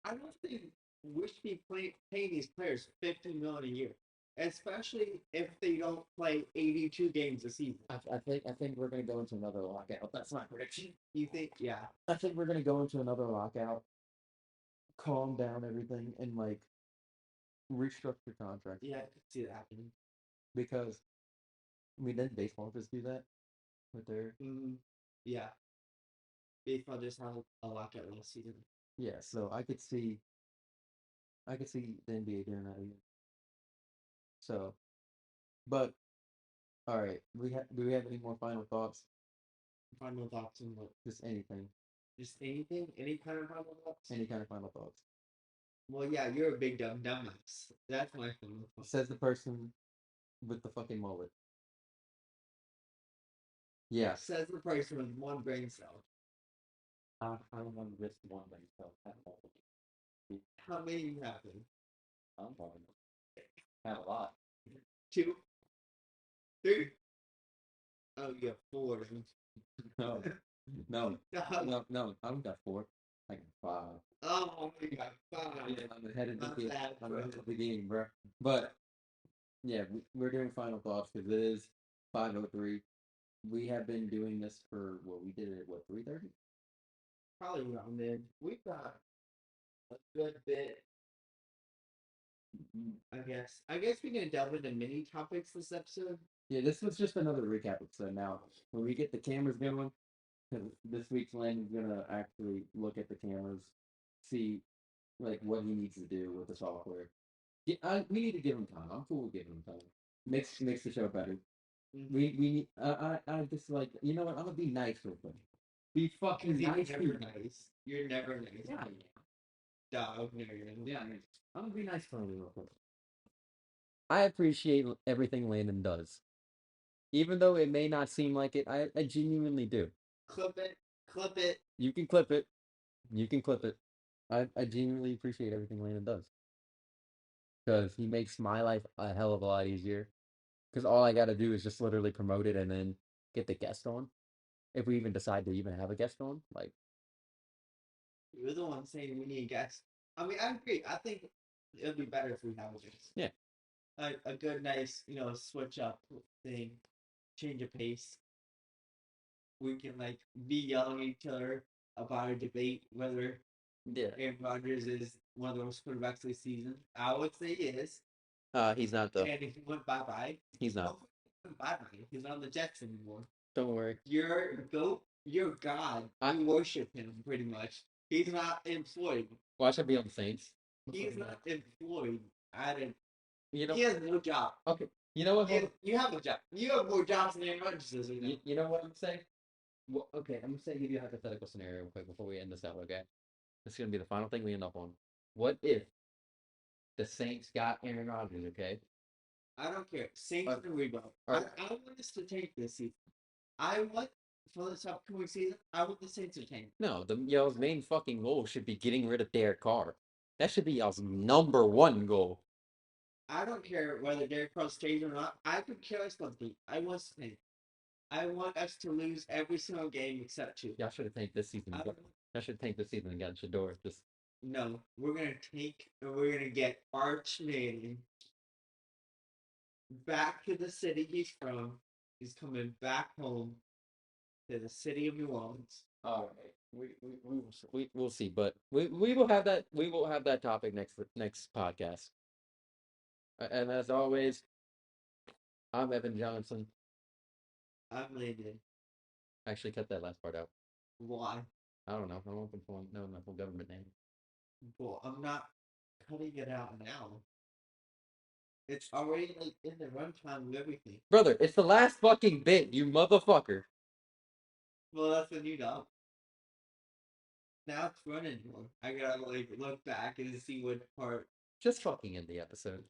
I don't think we should be paying these players $50 million a year, especially if they don't play 82 games a season. I think we're gonna go into another lockout. That's my prediction. You think? Yeah. I think we're gonna go into another lockout, calm down everything, and like restructure contracts. Yeah, I could see that happening. Because I mean, didn't baseball just do that with their? Yeah. Baseball just had a lockout last season. Yeah, so I could see the NBA doing that again. So, but all right, do we have any more final thoughts? Final thoughts on what? Just anything. Just anything? Any kind of final thoughts? Any kind of final thoughts. Well, yeah, you're a big dumbass. That's my final thought. Says the person with the fucking mullet. Yeah. Says the person with one brain cell. I don't want to risk one brain cell. How many you have? I'm talking. Have a lot. 2, 3. Oh, you have 4. No. No. No. I don't got 4. I got 5. Oh, you got 5. Yeah, I'm ahead of Not the bad, I'm bro. ahead of the game, bro. But yeah, we're doing final thoughts because it is 5:03. We have been doing this for we did it at 3:30? Probably around then. We've got a good bit. I guess. I guess we can delve into mini topics this episode. Yeah, this was just another recap episode. Now, when we get the cameras going, because this week's Landon's gonna actually look at the cameras, see like what he needs to do with the software. Yeah, we need to give him time. I'm cool with giving him time. Makes the show better. We I just like what, I'm gonna be nice real quick. Be fucking You're nice. never nice. You're never nice. Yeah, Dog, no, you're yeah. I'm gonna be nice for him real quick. I appreciate everything Landon does, even though it may not seem like it. I genuinely do. Clip it. Clip it. You can clip it. You can clip it. I genuinely appreciate everything Landon does because he makes my life a hell of a lot easier. Because all I got to do is just literally promote it and then get the guest on. If we even decide to even have a guest on, like You're the one saying we need guests. I mean, I agree. I think it would be better if we have a guest. Yeah. A good, nice, switch up thing, change of pace. We can like be yelling at each other about a debate whether Aaron Rodgers is one of the worst quarterbacks this season. I would say he is. He's not though. And he went bye bye. He's not. Bye bye. He's not on the Jets anymore. Don't worry. Your goat, your god. You worship him pretty much. He's not employed. Why should I be on the Saints? He's not employed at a. You know. He has no job. Okay. You know what? You have a job. You have more jobs than Aaron Rodgers does. You know what I'm saying? Well, okay, I'm gonna say give you a hypothetical scenario real quick before we end this out. Okay, this is gonna be the final thing we end up on. What if the Saints got Aaron Rodgers? Okay. I don't care. Saints and rebuild. I want us to tank this season. I want for this upcoming season. I want the Saints to tank. No, y'all's main fucking goal should be getting rid of Derek Carr. That should be y'all's number one goal. I don't care whether Derek Carr stays or not. I could care less about the team. I want us to tank. I want us to lose every single game except 2. Y'all should have tanked this season. Y'all should tank this season against Shador. Just no, we're gonna tank and we're gonna get Arch Manning back to the city he's from. He's coming back home to the city of New Orleans. All right, we'll see, but we will have that topic next podcast. And as always, I'm Evan Johnson. I'm Landon. Actually, cut that last part out. Why? I don't know. I don't know my full government name. Well, I'm not cutting it out now. It's already like in the runtime of everything. Brother, it's the last fucking bit, you motherfucker. Well, that's a new dog. Now it's running more. I gotta like look back and see what part. Just fucking end the episode.